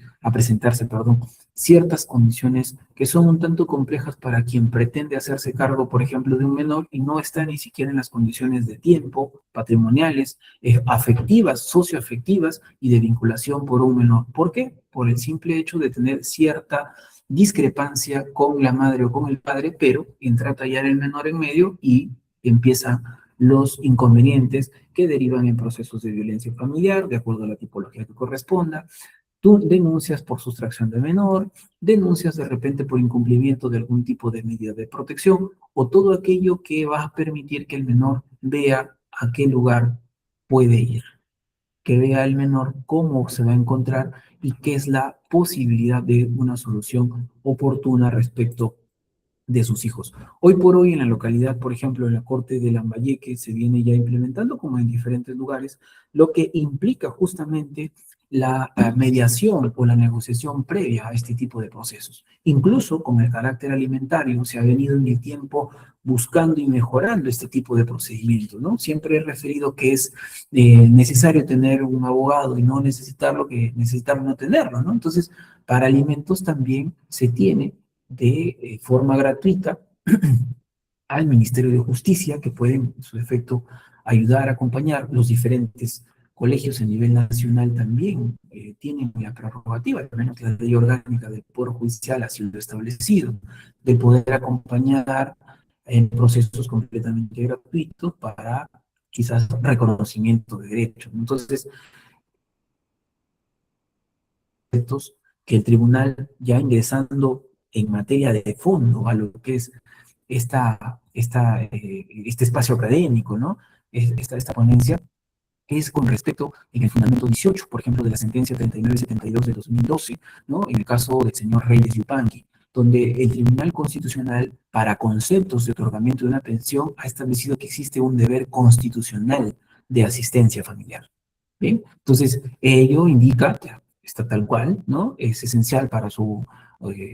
Speaker 3: perdón, ciertas condiciones que son un tanto complejas para quien pretende hacerse cargo, por ejemplo, de un menor y no está ni siquiera en las condiciones de tiempo, patrimoniales, afectivas, socioafectivas y de vinculación por un menor. ¿Por qué? Por el simple hecho de tener cierta discrepancia con la madre o con el padre, pero entra a tallar el menor en medio y empiezan los inconvenientes que derivan en procesos de violencia familiar, de acuerdo a la tipología que corresponda. Tú denuncias por sustracción de menor, denuncias de repente por incumplimiento de algún tipo de medida de protección o todo aquello que va a permitir que el menor vea a qué lugar puede ir, que vea el menor cómo se va a encontrar y qué es la posibilidad de una solución oportuna respecto de sus hijos. Hoy por hoy en la localidad, por ejemplo, en la Corte de Lambayeque se viene ya implementando, como en diferentes lugares, lo que implica justamente la mediación o la negociación previa a este tipo de procesos. Incluso con el carácter alimentario se ha venido en el tiempo buscando y mejorando este tipo de procedimientos, ¿no? Siempre he referido que es necesario tener un abogado y no necesitarlo, que necesitar no tenerlo, ¿no? Entonces, para alimentos también se tiene de forma gratuita al Ministerio de Justicia, que pueden, en su efecto, ayudar a acompañar. Los diferentes colegios a nivel nacional también tienen la prerrogativa, al menos la ley orgánica del Poder Judicial ha sido establecido, de poder acompañar en procesos completamente gratuitos para quizás reconocimiento de derechos. Entonces, que el tribunal, ya ingresando en materia de fondo a lo que es este espacio académico, ¿no? Esta ponencia, es con respecto en el fundamento 18, por ejemplo, de la sentencia 3972 de 2012, ¿no? En el caso del señor Reyes Yupanqui, donde el Tribunal Constitucional, para conceptos de otorgamiento de una pensión, ha establecido que existe un deber constitucional de asistencia familiar. ¿Bien? Entonces, ello indica, está tal cual, ¿no? Es esencial para su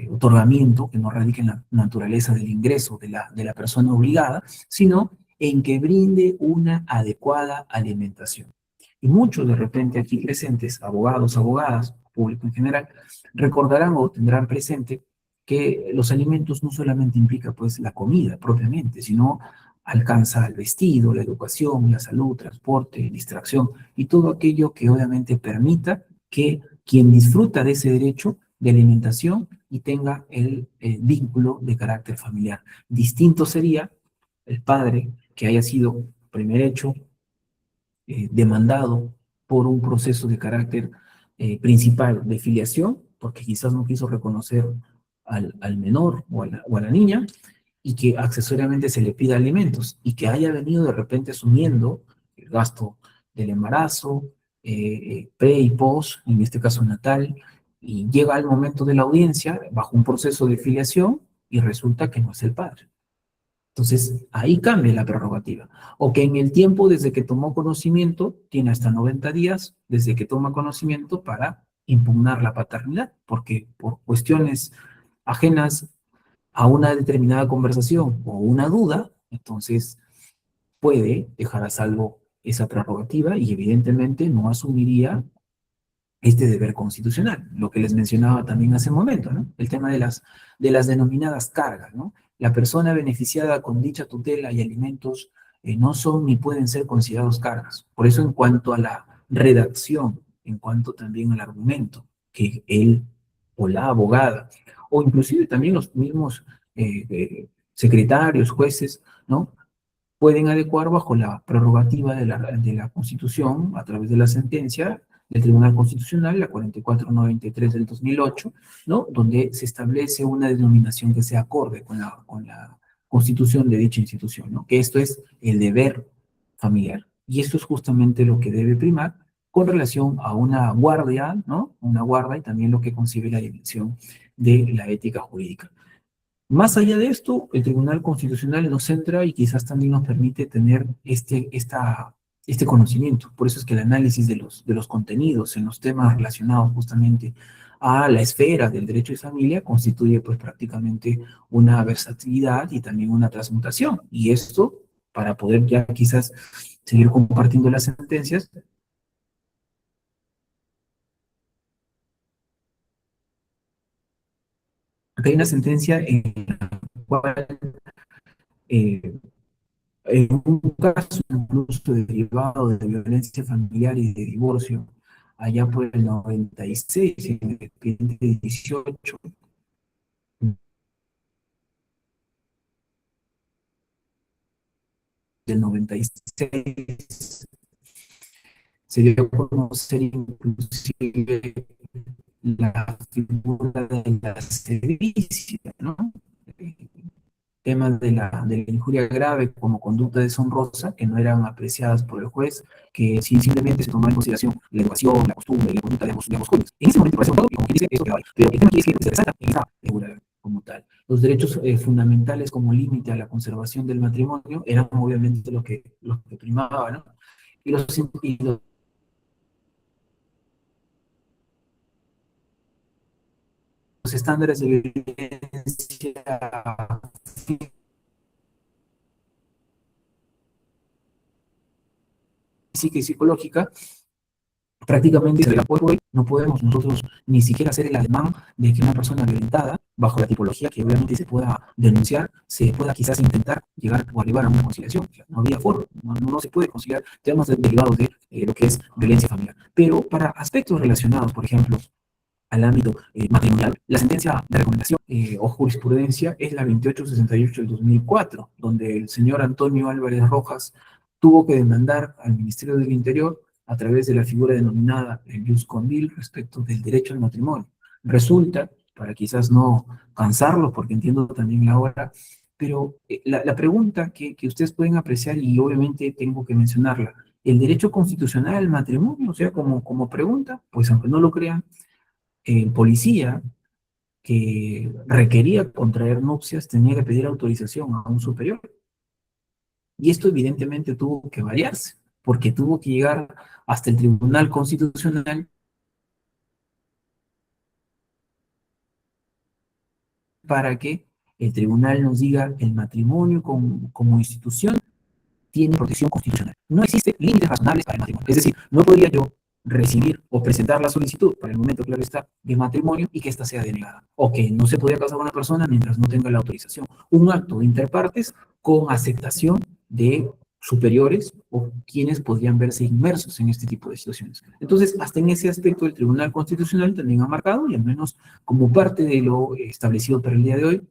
Speaker 3: otorgamiento, que no radique en la naturaleza del ingreso de la persona obligada, sino en que brinde una adecuada alimentación. Y muchos de repente aquí presentes, abogados, abogadas, público en general, recordarán o tendrán presente que los alimentos no solamente implica pues la comida propiamente, sino alcanza el vestido, la educación, la salud, transporte, distracción y todo aquello que obviamente permita que quien disfruta de ese derecho de alimentación y tenga el vínculo de carácter familiar. Distinto sería el padre que haya sido primer hecho demandado por un proceso de carácter principal de filiación, porque quizás no quiso reconocer al menor o a la niña, y que accesoriamente se le pida alimentos, y que haya venido de repente asumiendo el gasto del embarazo, pre y post, en este caso natal, y llega el momento de la audiencia bajo un proceso de filiación y resulta que no es el padre. Entonces, ahí cambia la prerrogativa. O que en el tiempo desde que tomó conocimiento, tiene hasta 90 días desde que toma conocimiento para impugnar la paternidad, porque por cuestiones ajenas a una determinada conversación o una duda, entonces puede dejar a salvo esa prerrogativa y evidentemente no asumiría este deber constitucional, lo que les mencionaba también hace un momento, ¿no? El tema de las denominadas cargas, ¿no? La persona beneficiada con dicha tutela y alimentos no son ni pueden ser considerados cargas. Por eso, en cuanto a la redacción, en cuanto también al argumento, que él o la abogada, o inclusive también los mismos secretarios, jueces, ¿no? Pueden adecuar bajo la prerrogativa de la Constitución, a través de la sentencia del Tribunal Constitucional, la 4493 del 2008, ¿no? Donde se establece una denominación que sea acorde con la constitución de dicha institución, ¿no? Que esto es el deber familiar. Y esto es justamente lo que debe primar con relación a una guardia, ¿no? Una guarda y también lo que concibe la dimensión de la ética jurídica. Más allá de esto, el Tribunal Constitucional nos centra y quizás también nos permite tener este conocimiento. Por eso es que el análisis de los contenidos en los temas relacionados justamente a la esfera del derecho de familia constituye pues prácticamente una versatilidad y también una transmutación. Y esto, para poder ya quizás seguir compartiendo las sentencias, acá hay una sentencia en la cual en un caso incluso derivado de violencia familiar y de divorcio, allá por el 96, en el expediente 18 del 96, se dio a conocer inclusive la figura de la sevicia, ¿no? Tema de la injuria grave como conducta deshonrosa, que no eran apreciadas por el juez, que simplemente se tomaba en consideración la educación, la costumbre y la conducta de ambos jóvenes. En ese momento parece un y como que dice, eso quedaba ahí. Pero el tema aquí es que se resalta en esa figura como tal. Los derechos fundamentales como límite a la conservación del matrimonio eran obviamente lo que primaba, ¿no? Y los estándares de violencia física y psicológica, prácticamente hoy no podemos nosotros ni siquiera hacer el ademán de que una persona violentada, bajo la tipología que obviamente se pueda denunciar, se pueda quizás intentar llegar o arribar a una conciliación. No había forma, no se puede conciliar temas derivados de lo que es violencia familiar. Pero para aspectos relacionados, por ejemplo, al ámbito matrimonial, la sentencia de recomendación o jurisprudencia es la 2868 del 2004, donde el señor Antonio Álvarez Rojas tuvo que demandar al Ministerio del Interior a través de la figura denominada el jus condil respecto del derecho al matrimonio. Resulta, para quizás no cansarlo, porque entiendo también la hora, pero la pregunta que ustedes pueden apreciar, y obviamente tengo que mencionarla, el derecho constitucional al matrimonio, o sea, como pregunta, pues aunque no lo crean, el policía que requería contraer nupcias tenía que pedir autorización a un superior. Y esto evidentemente tuvo que variarse, porque tuvo que llegar hasta el Tribunal Constitucional para que el tribunal nos diga el matrimonio como institución tiene protección constitucional. No existe límites razonables para el matrimonio. Es decir, no podría yo recibir o presentar la solicitud, para el momento claro está, de matrimonio y que ésta sea denegada. O que no se podría casar con una persona mientras no tenga la autorización. Un acto de interpartes con aceptación de superiores o quienes podrían verse inmersos en este tipo de situaciones. Entonces, hasta en ese aspecto el Tribunal Constitucional también ha marcado, y al menos como parte de lo establecido para el día de hoy,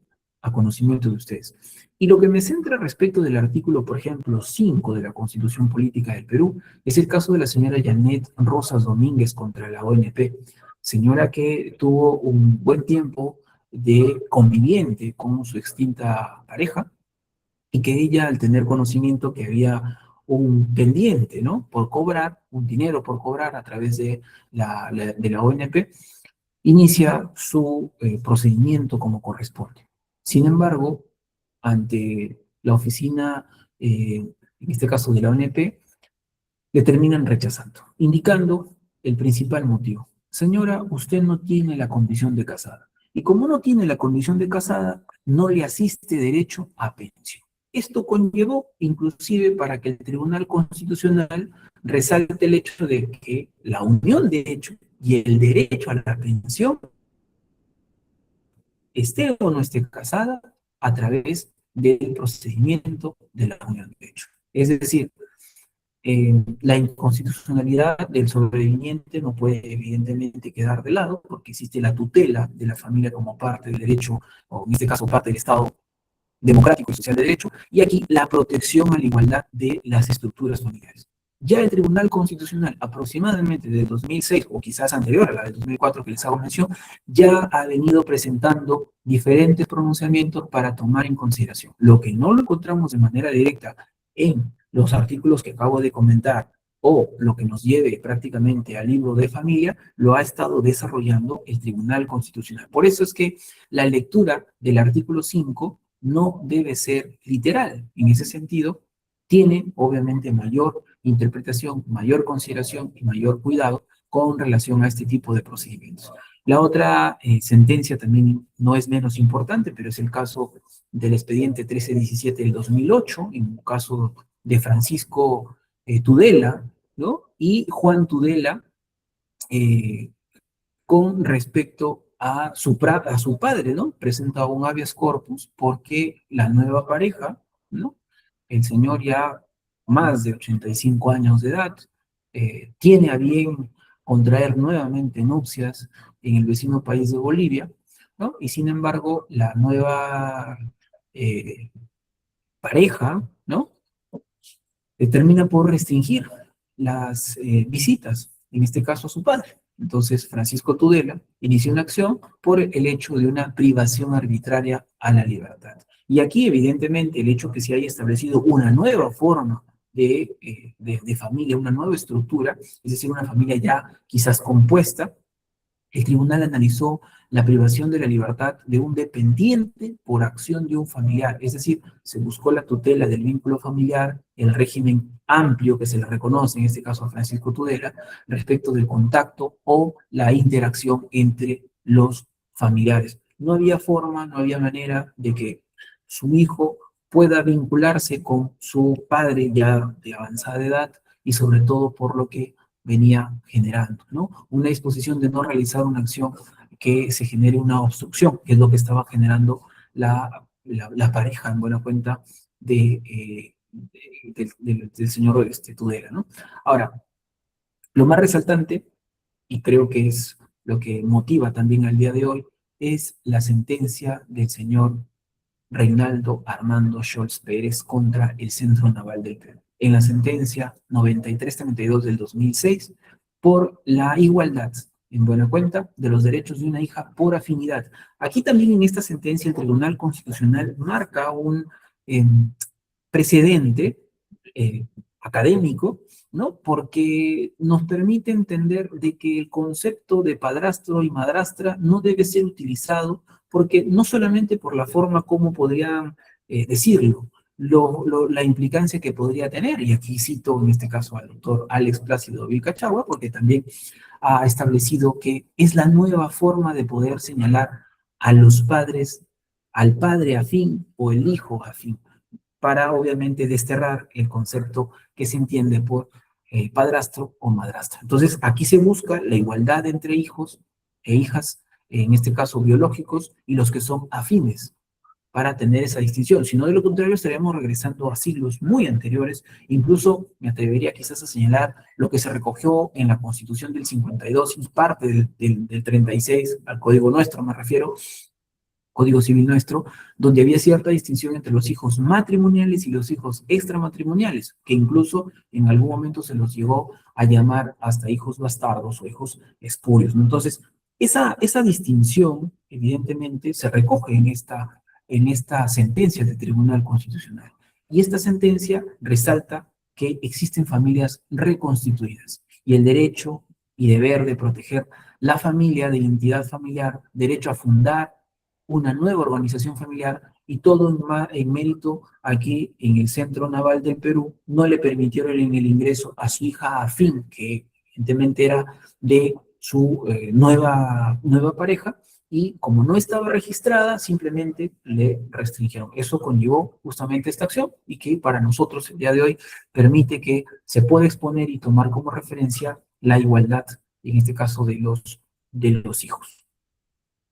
Speaker 3: a conocimiento de ustedes. Y lo que me centra respecto del artículo, por ejemplo, 5 de la Constitución Política del Perú, es el caso de la señora Janet Rosas Domínguez contra la ONP, señora que tuvo un buen tiempo de conviviente con su extinta pareja, y que ella, al tener conocimiento que había un pendiente, ¿no?, por cobrar, un dinero por cobrar a través de la ONP, inicia su procedimiento como corresponde. Sin embargo, ante la oficina, en este caso de la ONP, le terminan rechazando, indicando el principal motivo. Señora, usted no tiene la condición de casada. Y como no tiene la condición de casada, no le asiste derecho a pensión. Esto conllevó, inclusive, para que el Tribunal Constitucional resalte el hecho de que la unión de hecho y el derecho a la pensión, esté o no esté casada, a través del procedimiento de la unión de hecho. Es decir, la inconstitucionalidad del sobreviviente no puede evidentemente quedar de lado, porque existe la tutela de la familia como parte del derecho, o en este caso parte del Estado democrático y social de derecho, y aquí la protección a la igualdad de las estructuras familiares. Ya el Tribunal Constitucional, aproximadamente del 2006, o quizás anterior a la del 2004 que les hago mención, ya ha venido presentando diferentes pronunciamientos para tomar en consideración. Lo que no lo encontramos de manera directa en los artículos que acabo de comentar, o lo que nos lleve prácticamente al libro de familia, lo ha estado desarrollando el Tribunal Constitucional. Por eso es que la lectura del artículo 5 no debe ser literal. En ese sentido, tiene obviamente mayor interpretación, mayor consideración y mayor cuidado con relación a este tipo de procedimientos. La otra sentencia también no es menos importante, pero es el caso del expediente 1317 del 2008, en un caso de Francisco Tudela, ¿no?, y Juan Tudela, con respecto a su padre, ¿no? Presenta un habeas corpus porque la nueva pareja, ¿no?, el señor ya más de 85 años de edad, tiene a bien contraer nuevamente nupcias en el vecino país de Bolivia, ¿no? Y sin embargo, la nueva pareja, ¿no?, termina por restringir las visitas, en este caso a su padre. Entonces, Francisco Tudela inició una acción por el hecho de una privación arbitraria a la libertad. Y aquí, evidentemente, el hecho que se haya establecido una nueva forma de familia, una nueva estructura, es decir, una familia ya quizás compuesta, el tribunal analizó la privación de la libertad de un dependiente por acción de un familiar, es decir, se buscó la tutela del vínculo familiar, el régimen amplio que se le reconoce, en este caso a Francisco Tudela, respecto del contacto o la interacción entre los familiares. No había forma, no había manera de que su hijo pueda vincularse con su padre ya de avanzada edad, y sobre todo por lo que venía generando, ¿no? Una disposición de no realizar una acción que se genere una obstrucción, que es lo que estaba generando la pareja, en buena cuenta, del señor Tudela, ¿no? Ahora, lo más resaltante, y creo que es lo que motiva también al día de hoy, es la sentencia del señor Reinaldo Armando Scholz Pérez contra el Centro Naval del Perú. en la sentencia 9332 del 2006 por la igualdad, en buena cuenta, de los derechos de una hija por afinidad. Aquí también en esta sentencia el Tribunal Constitucional marca un precedente académico, ¿no? Porque nos permite entender de que el concepto de padrastro y madrastra no debe ser utilizado porque no solamente por la forma como podrían decirlo, la implicancia que podría tener, y aquí cito en este caso al doctor Alex Plácido Vilcachagua, porque también ha establecido que es la nueva forma de poder señalar a los padres, al padre afín o el hijo afín, para obviamente desterrar el concepto que se entiende por padrastro o madrastra. Entonces, aquí se busca la igualdad entre hijos e hijas, en este caso biológicos, y los que son afines, para tener esa distinción. Si no, de lo contrario, estaríamos regresando a siglos muy anteriores. Incluso me atrevería quizás a señalar lo que se recogió en la Constitución del 52 y parte del 36, al Código nuestro me refiero, Código Civil nuestro, donde había cierta distinción entre los hijos matrimoniales y los hijos extramatrimoniales, que incluso en algún momento se los llegó a llamar hasta hijos bastardos o hijos espurios, ¿no? Entonces, esa distinción, evidentemente, se recoge en esta sentencia del Tribunal Constitucional. Y esta sentencia resalta que existen familias reconstituidas y el derecho y deber de proteger la familia, de identidad familiar, derecho a fundar una nueva organización familiar, y todo en mérito a que en el Centro Naval del Perú no le permitieron el ingreso a su hija afín, que evidentemente era de su nueva pareja, y como no estaba registrada, simplemente le restringieron. Eso conllevó justamente esta acción y que para nosotros el día de hoy permite que se pueda exponer y tomar como referencia la igualdad, en este caso de los hijos.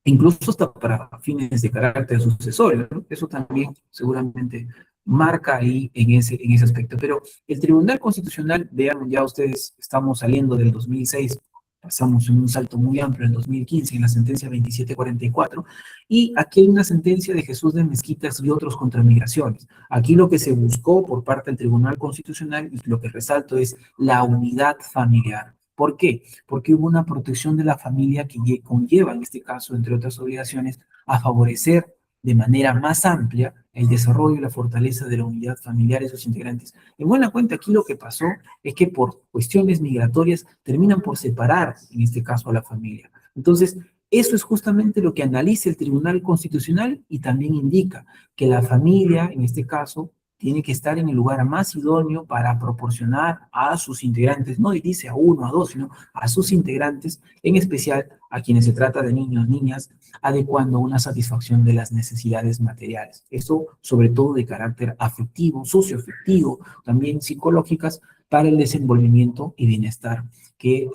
Speaker 3: Incluso hasta para fines de carácter sucesorio, ¿no? Eso también seguramente marca ahí en ese aspecto. Pero el Tribunal Constitucional, vean, ya ustedes estamos saliendo del 2006, pasamos en un salto muy amplio en 2015 en la sentencia 2744, y aquí hay una sentencia de Jesús de Mezquitas y otros contra migraciones. Aquí lo que se buscó por parte del Tribunal Constitucional, y lo que resalto, es la unidad familiar. ¿Por qué? Porque hubo una protección de la familia que conlleva, en este caso, entre otras obligaciones, a favorecer de manera más amplia el desarrollo y la fortaleza de la unidad familiar y sus integrantes. En buena cuenta, aquí lo que pasó es que por cuestiones migratorias terminan por separar, en este caso, a la familia. Entonces, eso es justamente lo que analiza el Tribunal Constitucional y también indica que la familia, en este caso, tiene que estar en el lugar más idóneo para proporcionar a sus integrantes, no dice a uno, a dos, sino a sus integrantes, en especial a quienes se trata de niños, niñas, adecuando una satisfacción de las necesidades materiales. Eso sobre todo de carácter afectivo, socioafectivo, también psicológicas, para el desenvolvimiento y bienestar que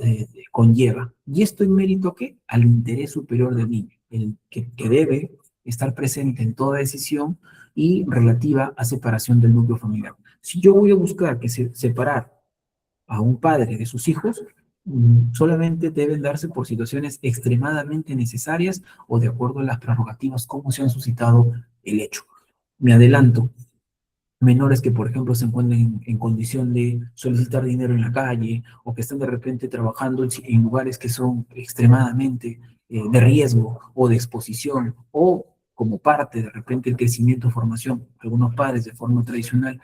Speaker 3: conlleva. ¿Y esto en mérito a qué? Al interés superior del niño, el que debe estar presente en toda decisión y relativa a separación del núcleo familiar. Si yo voy a buscar separar a un padre de sus hijos, solamente deben darse por situaciones extremadamente necesarias o de acuerdo a las prerrogativas como se han suscitado el hecho. Me adelanto, menores que, por ejemplo, se encuentren en condición de solicitar dinero en la calle o que están de repente trabajando en lugares que son extremadamente de riesgo o de exposición, o como parte de repente del crecimiento o formación, algunos padres de forma tradicional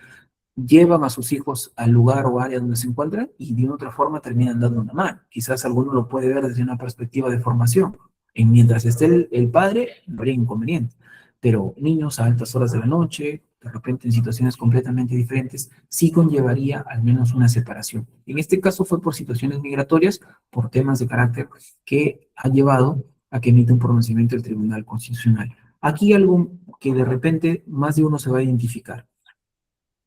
Speaker 3: llevan a sus hijos al lugar o área donde se encuentran y de otra forma terminan dando una mano. Quizás alguno lo puede ver desde una perspectiva de formación. Mientras esté el padre, no habría inconveniente. Pero niños a altas horas de la noche, de repente en situaciones completamente diferentes, sí conllevaría al menos una separación. En este caso fue por situaciones migratorias, por temas de carácter que ha llevado a que emita un pronunciamiento del Tribunal Constitucional. Aquí algo que de repente más de uno se va a identificar.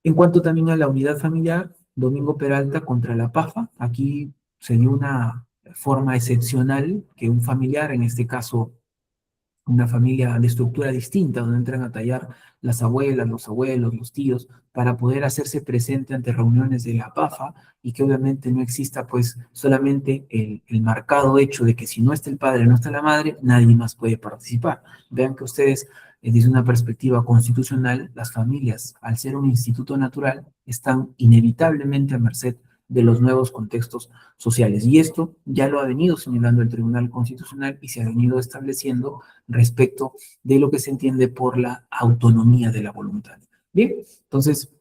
Speaker 3: En cuanto también a la unidad familiar, Domingo Peralta contra la PAFA, aquí se dio una forma excepcional que un familiar, en este caso una familia de estructura distinta, donde entran a tallar las abuelas, los abuelos, los tíos, para poder hacerse presente ante reuniones de la PAFA y que obviamente no exista pues solamente el marcado hecho de que si no está el padre, no está la madre, nadie más puede participar. Vean que ustedes, desde una perspectiva constitucional, las familias, al ser un instituto natural, están inevitablemente a merced de los nuevos contextos sociales. Y esto ya lo ha venido señalando el Tribunal Constitucional y se ha venido estableciendo respecto de lo que se entiende por la autonomía de la voluntad. Bien, entonces,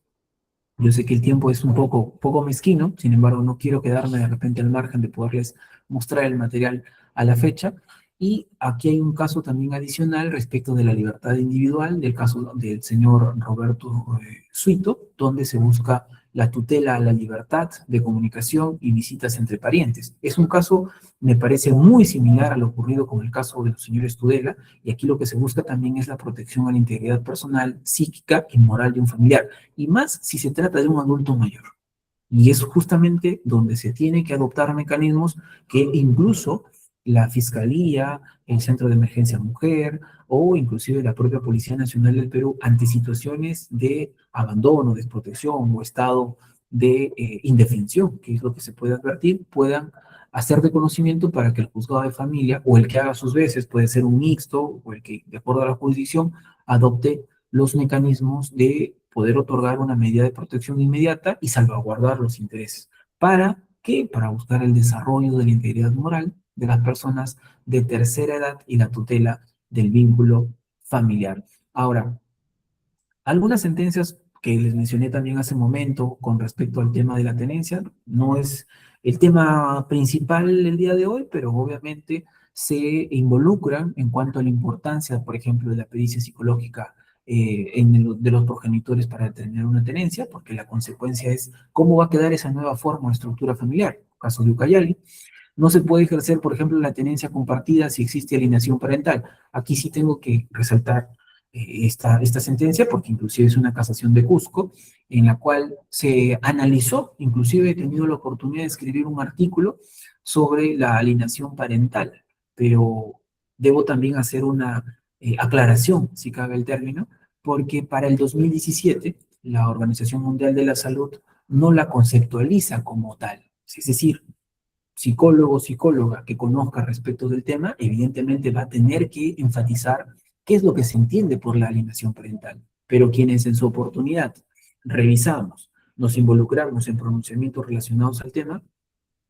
Speaker 3: yo sé que el tiempo es un poco mezquino, sin embargo, no quiero quedarme de repente al margen de poderles mostrar el material a la fecha. Y aquí hay un caso también adicional respecto de la libertad individual, del caso del señor Roberto Suito, donde se busca la tutela a la libertad de comunicación y visitas entre parientes. Es un caso, me parece, muy similar a lo ocurrido con el caso de los señores Tudela, y aquí lo que se busca también es la protección a la integridad personal, psíquica y moral de un familiar, y más si se trata de un adulto mayor. Y es justamente donde se tiene que adoptar mecanismos que incluso la Fiscalía, el Centro de Emergencia Mujer o inclusive la propia Policía Nacional del Perú, ante situaciones de abandono, desprotección o estado de indefensión, que es lo que se puede advertir, puedan hacer de conocimiento para que el juzgado de familia o el que haga sus veces, puede ser un mixto o el que, de acuerdo a la jurisdicción, adopte los mecanismos de poder otorgar una medida de protección inmediata y salvaguardar los intereses. ¿Para qué? Para buscar el desarrollo de la integridad moral de las personas de tercera edad y la tutela del vínculo familiar. Ahora, algunas sentencias que les mencioné también hace un momento con respecto al tema de la tenencia, no es el tema principal el día de hoy, pero obviamente se involucran en cuanto a la importancia, por ejemplo, de la pericia psicológica de los progenitores para determinar una tenencia, porque la consecuencia es cómo va a quedar esa nueva forma o estructura familiar. Caso de Ucayali, no se puede ejercer, por ejemplo, la tenencia compartida si existe alienación parental. Aquí sí tengo que resaltar esta sentencia, porque inclusive es una casación de Cusco, en la cual se analizó, inclusive he tenido la oportunidad de escribir un artículo sobre la alienación parental, pero debo también hacer una aclaración, si cabe el término, porque para el 2017 la Organización Mundial de la Salud no la conceptualiza como tal. Es decir, psicólogo o psicóloga que conozca respecto del tema, evidentemente va a tener que enfatizar qué es lo que se entiende por la alienación parental. Pero quienes en su oportunidad revisamos, nos involucramos en pronunciamientos relacionados al tema,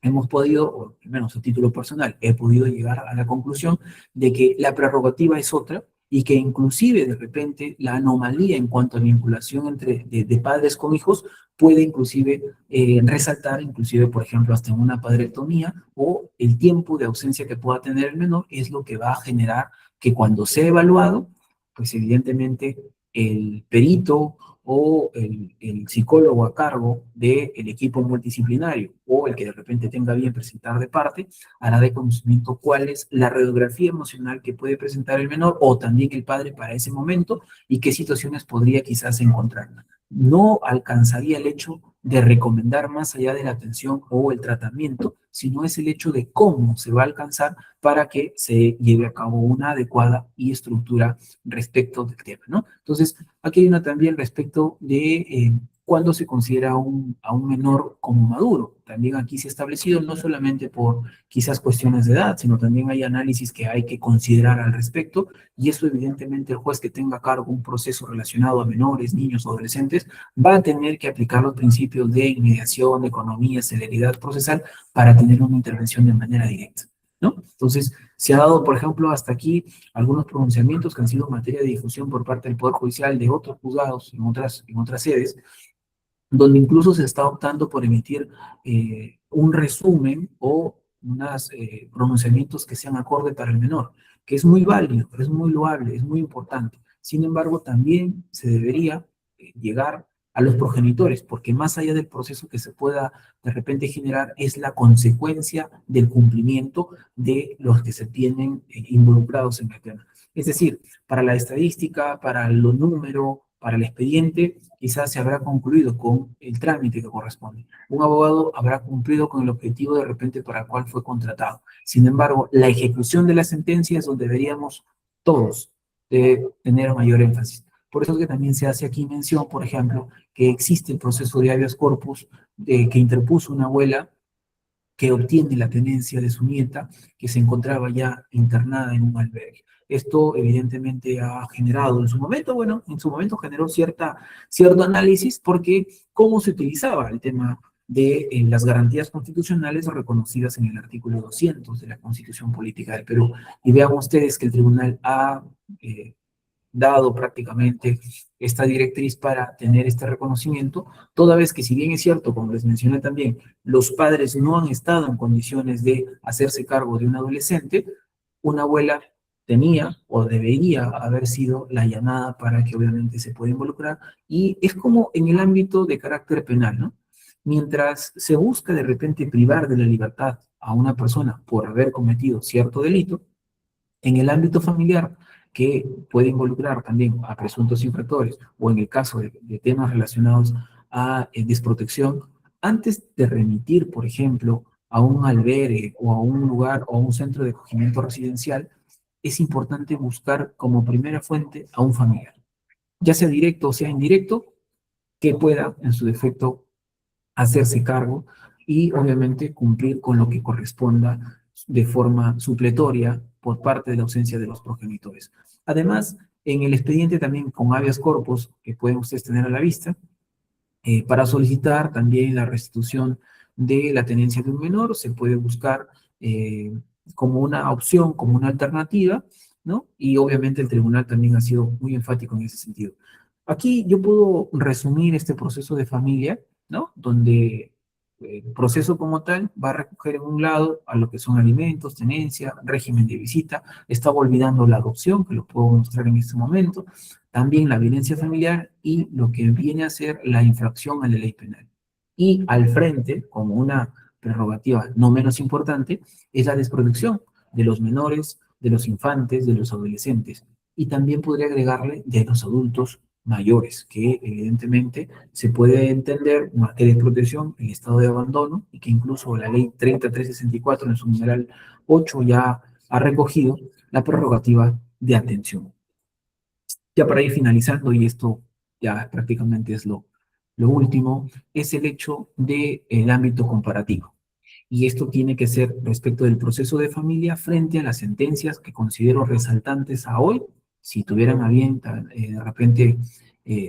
Speaker 3: hemos podido, o al menos a título personal, he podido llegar a la conclusión de que la prerrogativa es otra y que inclusive de repente la anomalía en cuanto a vinculación de padres con hijos puede inclusive resaltar, inclusive por ejemplo hasta en una padrectomía, o el tiempo de ausencia que pueda tener el menor es lo que va a generar que cuando sea evaluado, pues evidentemente el perito o el psicólogo a cargo del equipo multidisciplinario o el que de repente tenga bien presentar de parte, hará de conocimiento cuál es la radiografía emocional que puede presentar el menor o también el padre para ese momento y qué situaciones podría quizás encontrar. No alcanzaría el hecho de recomendar más allá de la atención o el tratamiento, sino es el hecho de cómo se va a alcanzar para que se lleve a cabo una adecuada y estructura respecto del tema, ¿no? Entonces, aquí hay una también respecto de cuándo se considera a un menor como maduro. También aquí se ha establecido no solamente por quizás cuestiones de edad, sino también hay análisis que hay que considerar al respecto, y eso evidentemente el juez que tenga a cargo un proceso relacionado a menores, niños o adolescentes va a tener que aplicar los principios de inmediación, de economía, celeridad procesal para tener una intervención de manera directa, ¿no? Entonces, se ha dado, por ejemplo, hasta aquí algunos pronunciamientos que han sido materia de difusión por parte del Poder Judicial de otros juzgados en otras sedes, donde incluso se está optando por emitir un resumen o unos pronunciamientos que sean acorde para el menor, que es muy válido, es muy loable, es muy importante. Sin embargo, también se debería llegar a los progenitores, porque más allá del proceso que se pueda de repente generar, es la consecuencia del cumplimiento de los que se tienen involucrados en el tema. Es decir, para la estadística, para los números, para el expediente, quizás se habrá concluido con el trámite que corresponde. Un abogado habrá cumplido con el objetivo de repente para el cual fue contratado. Sin embargo, la ejecución de la sentencia es donde deberíamos todos, debe tener mayor énfasis. Por eso es que también se hace aquí mención, por ejemplo, que existe el proceso de habeas corpus que interpuso una abuela que obtiene la tenencia de su nieta, que se encontraba ya internada en un albergue. Esto evidentemente ha generado en su momento, bueno, en su momento generó cierto análisis porque cómo se utilizaba el tema de las garantías constitucionales reconocidas en el artículo 200 de la Constitución Política del Perú. Y vean ustedes que el tribunal ha dado prácticamente esta directriz para tener este reconocimiento, toda vez que, si bien es cierto, como les mencioné también, los padres no han estado en condiciones de hacerse cargo de un adolescente, una abuela tenía o debería haber sido la llamada para que obviamente se pueda involucrar, y es como en el ámbito de carácter penal, ¿no? Mientras se busca de repente privar de la libertad a una persona por haber cometido cierto delito, en el ámbito familiar, que puede involucrar también a presuntos infractores, o en el caso de temas relacionados a desprotección, antes de remitir, por ejemplo, a un albergue o a un lugar o a un centro de acogimiento residencial, es importante buscar como primera fuente a un familiar, ya sea directo o sea indirecto, que pueda, en su defecto, hacerse cargo y obviamente cumplir con lo que corresponda de forma supletoria por parte de la ausencia de los progenitores. Además, en el expediente también con habeas corpus, que pueden ustedes tener a la vista, para solicitar también la restitución de la tenencia de un menor, se puede buscar como una opción, como una alternativa, ¿no? Y obviamente el tribunal también ha sido muy enfático en ese sentido. Aquí yo puedo resumir este proceso de familia, ¿no? Donde el proceso como tal va a recoger en un lado a lo que son alimentos, tenencia, régimen de visita, estaba olvidando la adopción, que lo puedo mostrar en este momento, también la violencia familiar y lo que viene a ser la infracción a la ley penal. Y al frente, como una prerrogativa no menos importante, es la desprotección de los menores, de los infantes, de los adolescentes. Y también podría agregarle de los adultos mayores, que evidentemente se puede entender más que desprotección el estado de abandono, y que incluso la ley 3364 en su numeral 8 ya ha recogido la prerrogativa de atención. Ya para ir finalizando, y esto ya prácticamente es lo último, es el hecho del ámbito comparativo. Y esto tiene que ser respecto del proceso de familia frente a las sentencias que considero resaltantes a hoy. Si tuvieran a bien de repente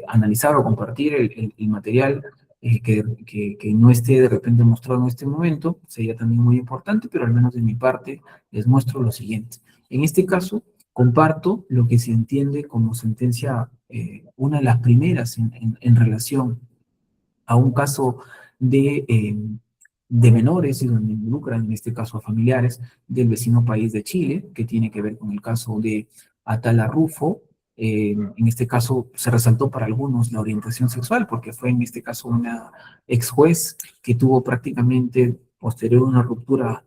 Speaker 3: analizar o compartir el material que no esté de repente mostrado en este momento, sería también muy importante, pero al menos de mi parte les muestro lo siguiente. En este caso, comparto lo que se entiende como sentencia, una de las primeras en relación a un caso de menores, y donde involucran en este caso a familiares del vecino país de Chile, que tiene que ver con el caso de Atala Rufo. En este caso se resaltó para algunos la orientación sexual, porque fue en este caso una ex juez que tuvo prácticamente posterior una ruptura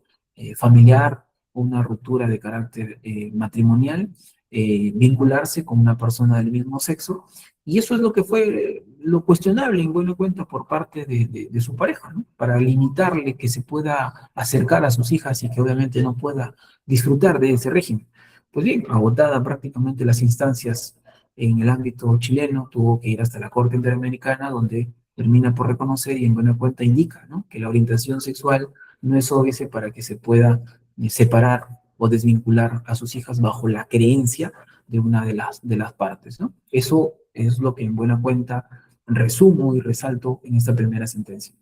Speaker 3: familiar, una ruptura de carácter matrimonial, vincularse con una persona del mismo sexo, y eso es lo que fue lo cuestionable en buena cuenta por parte de su pareja, ¿no? Para limitarle que se pueda acercar a sus hijas y que obviamente no pueda disfrutar de ese régimen. Pues bien, agotada prácticamente las instancias en el ámbito chileno, tuvo que ir hasta la Corte Interamericana, donde termina por reconocer y en buena cuenta indica, ¿no?, que la orientación sexual no es óbice para que se pueda separar o desvincular a sus hijas bajo la creencia de una de las partes, ¿no? Eso es lo que en buena cuenta resumo y resalto en esta primera sentencia.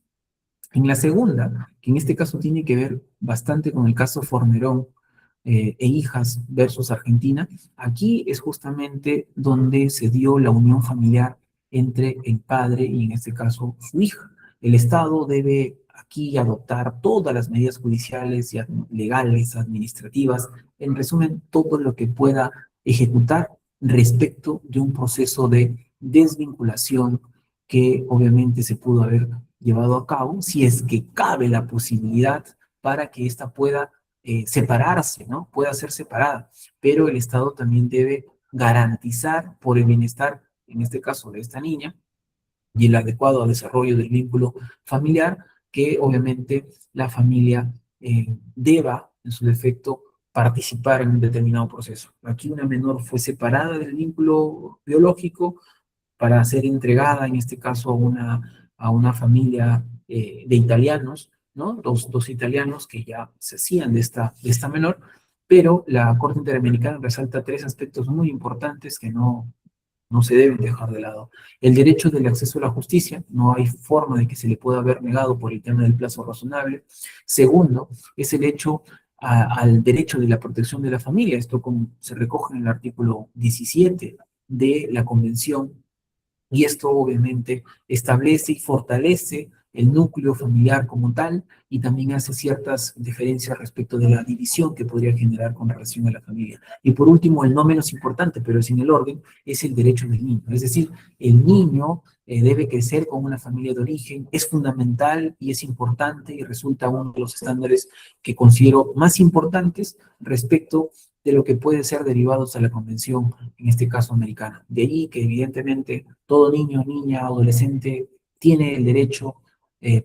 Speaker 3: En la segunda, que en este caso tiene que ver bastante con el caso Fornerón e hijas versus Argentina, aquí es justamente donde se dio la unión familiar entre el padre y en este caso su hija. El Estado debe aquí adoptar todas las medidas judiciales y legales, administrativas, en resumen, todo lo que pueda ejecutar respecto de un proceso de desvinculación que obviamente se pudo haber llevado a cabo, si es que cabe la posibilidad para que ésta pueda separarse, ¿no? Pueda ser separada, pero el Estado también debe garantizar por el bienestar, en este caso de esta niña, y el adecuado desarrollo del vínculo familiar, que obviamente la familia deba, en su defecto, participar en un determinado proceso. Aquí una menor fue separada del vínculo biológico para ser entregada, en este caso, a una familia de italianos, ¿no? Dos italianos que ya se hacían de esta menor, pero la Corte Interamericana resalta tres aspectos muy importantes que no se deben dejar de lado. El derecho del acceso a la justicia, no hay forma de que se le pueda haber negado por el tema del plazo razonable. Segundo, es el hecho al derecho de la protección de la familia, esto como se recoge en el artículo 17 de la Convención, y esto obviamente establece y fortalece el núcleo familiar como tal y también hace ciertas diferencias respecto de la división que podría generar con relación a la familia. Y por último, el no menos importante, pero sin el orden, es el derecho del niño. Es decir, el niño debe crecer con una familia de origen, es fundamental y es importante y resulta uno de los estándares que considero más importantes respecto de lo que puede ser derivados a la convención, en este caso americana. De ahí que evidentemente todo niño, niña, adolescente tiene el derecho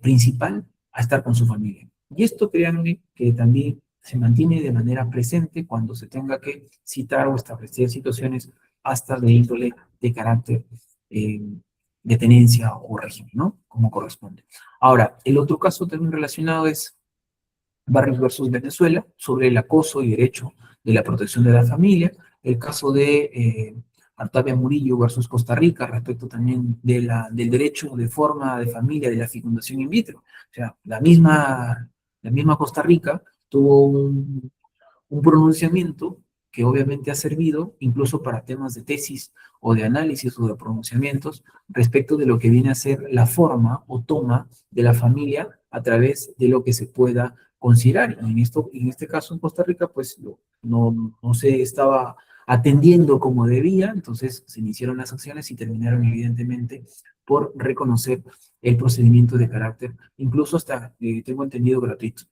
Speaker 3: principal a estar con su familia. Y esto, créanme, que también se mantiene de manera presente cuando se tenga que citar o establecer situaciones hasta de índole de carácter de tenencia o régimen, ¿no? Como corresponde. Ahora, el otro caso también relacionado es Barrios versus Venezuela, sobre el acoso y derecho de la protección de la familia, el caso de Artavia Murillo versus Costa Rica, respecto también del derecho de forma de familia de la fecundación in vitro. O sea, la misma Costa Rica tuvo un pronunciamiento que obviamente ha servido incluso para temas de tesis o de análisis o de pronunciamientos respecto de lo que viene a ser la forma o toma de la familia a través de lo que se pueda considerar. Y en este caso en Costa Rica, pues no se estaba atendiendo como debía, entonces se iniciaron las acciones y terminaron evidentemente por reconocer el procedimiento de carácter, incluso hasta, tengo entendido, gratuito.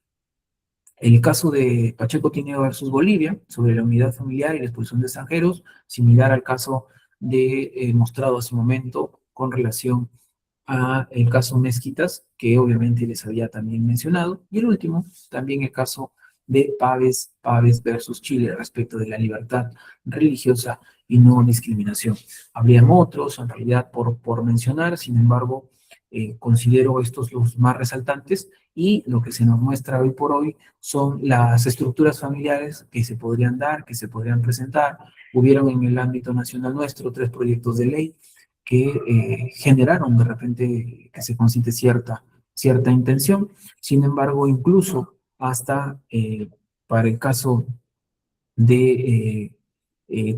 Speaker 3: El caso de Pacheco Tineo versus Bolivia, sobre la unidad familiar y la expulsión de extranjeros, similar al caso mostrado hace un momento con relación a el caso Mezquitas, que obviamente les había también mencionado. Y el último, también el caso de Pávez versus Chile, respecto de la libertad religiosa y no discriminación. Habrían otros, en realidad, por mencionar, sin embargo, considero estos los más resaltantes, y lo que se nos muestra hoy por hoy son las estructuras familiares que se podrían dar, que se podrían presentar. Hubieron en el ámbito nacional nuestro 3 proyectos de ley que generaron de repente que se concite cierta intención. Sin embargo, incluso hasta para el caso de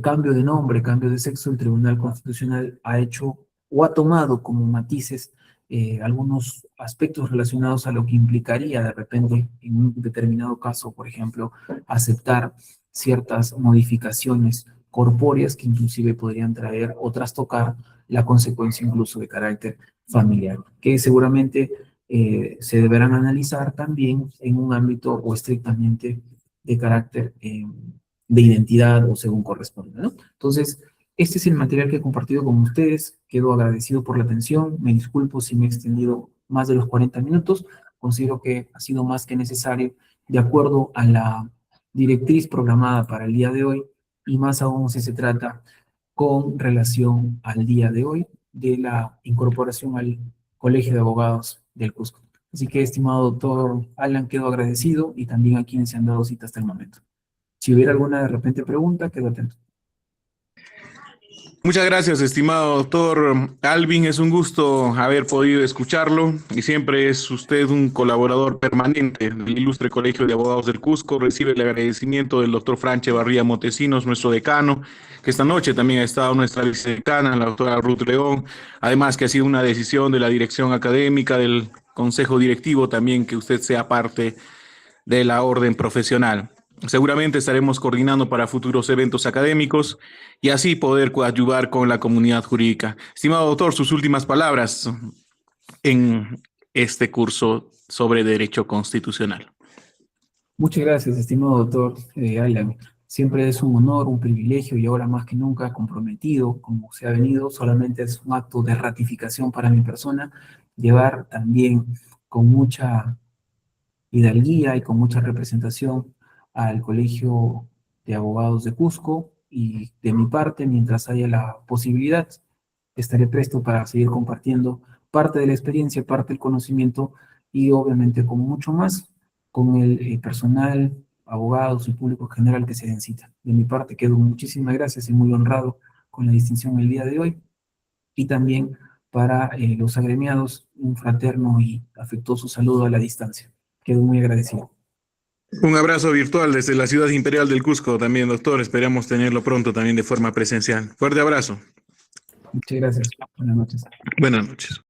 Speaker 3: cambio de nombre, cambio de sexo, el Tribunal Constitucional ha hecho o ha tomado como matices algunos aspectos relacionados a lo que implicaría de repente en un determinado caso, por ejemplo, aceptar ciertas modificaciones corpóreas que inclusive podrían traer o trastocar la consecuencia incluso de carácter familiar, que seguramente se deberán analizar también en un ámbito o estrictamente de carácter de identidad o según corresponda, ¿no? Entonces, este es el material que he compartido con ustedes. Quedo agradecido por la atención. Me disculpo si me he extendido más de los 40 minutos. Considero que ha sido más que necesario de acuerdo a la directriz programada para el día de hoy, y más aún si se trata con relación al día de hoy de la incorporación al Colegio de Abogados del Cusco. Así que, estimado doctor Alan, quedo agradecido, y también a quienes se han dado cita hasta el momento. Si hubiera alguna de repente pregunta, quedo atento.
Speaker 1: Muchas gracias, estimado doctor Alvin. Es un gusto haber podido escucharlo, y siempre es usted un colaborador permanente del Ilustre Colegio de Abogados del Cusco. Recibe el agradecimiento del doctor Franche Barría Montesinos, nuestro decano, que esta noche también ha estado nuestra vicedecana, la doctora Ruth León. Además, que ha sido una decisión de la dirección académica, del consejo directivo también, que usted sea parte de la orden profesional. Seguramente estaremos coordinando para futuros eventos académicos y así poder coadyuvar con la comunidad jurídica. Estimado doctor, sus últimas palabras en este curso sobre Derecho Constitucional.
Speaker 3: Muchas gracias, estimado doctor Alan. Siempre es un honor, un privilegio, y ahora más que nunca comprometido, como se ha venido. Solamente es un acto de ratificación para mi persona, llevar también con mucha hidalguía y con mucha representación al Colegio de Abogados de Cusco, y de mi parte, mientras haya la posibilidad, estaré presto para seguir compartiendo parte de la experiencia, parte del conocimiento y obviamente con mucho más con el personal, abogados y público general que se necesita. De mi parte quedo muchísimas gracias y muy honrado con la distinción el día de hoy, y también para los agremiados un fraterno y afectuoso saludo a la distancia. Quedo muy agradecido.
Speaker 1: Un abrazo virtual desde la ciudad imperial del Cusco también, doctor. Esperamos tenerlo pronto también de forma presencial. Fuerte abrazo.
Speaker 3: Muchas gracias. Buenas noches.
Speaker 1: Buenas noches.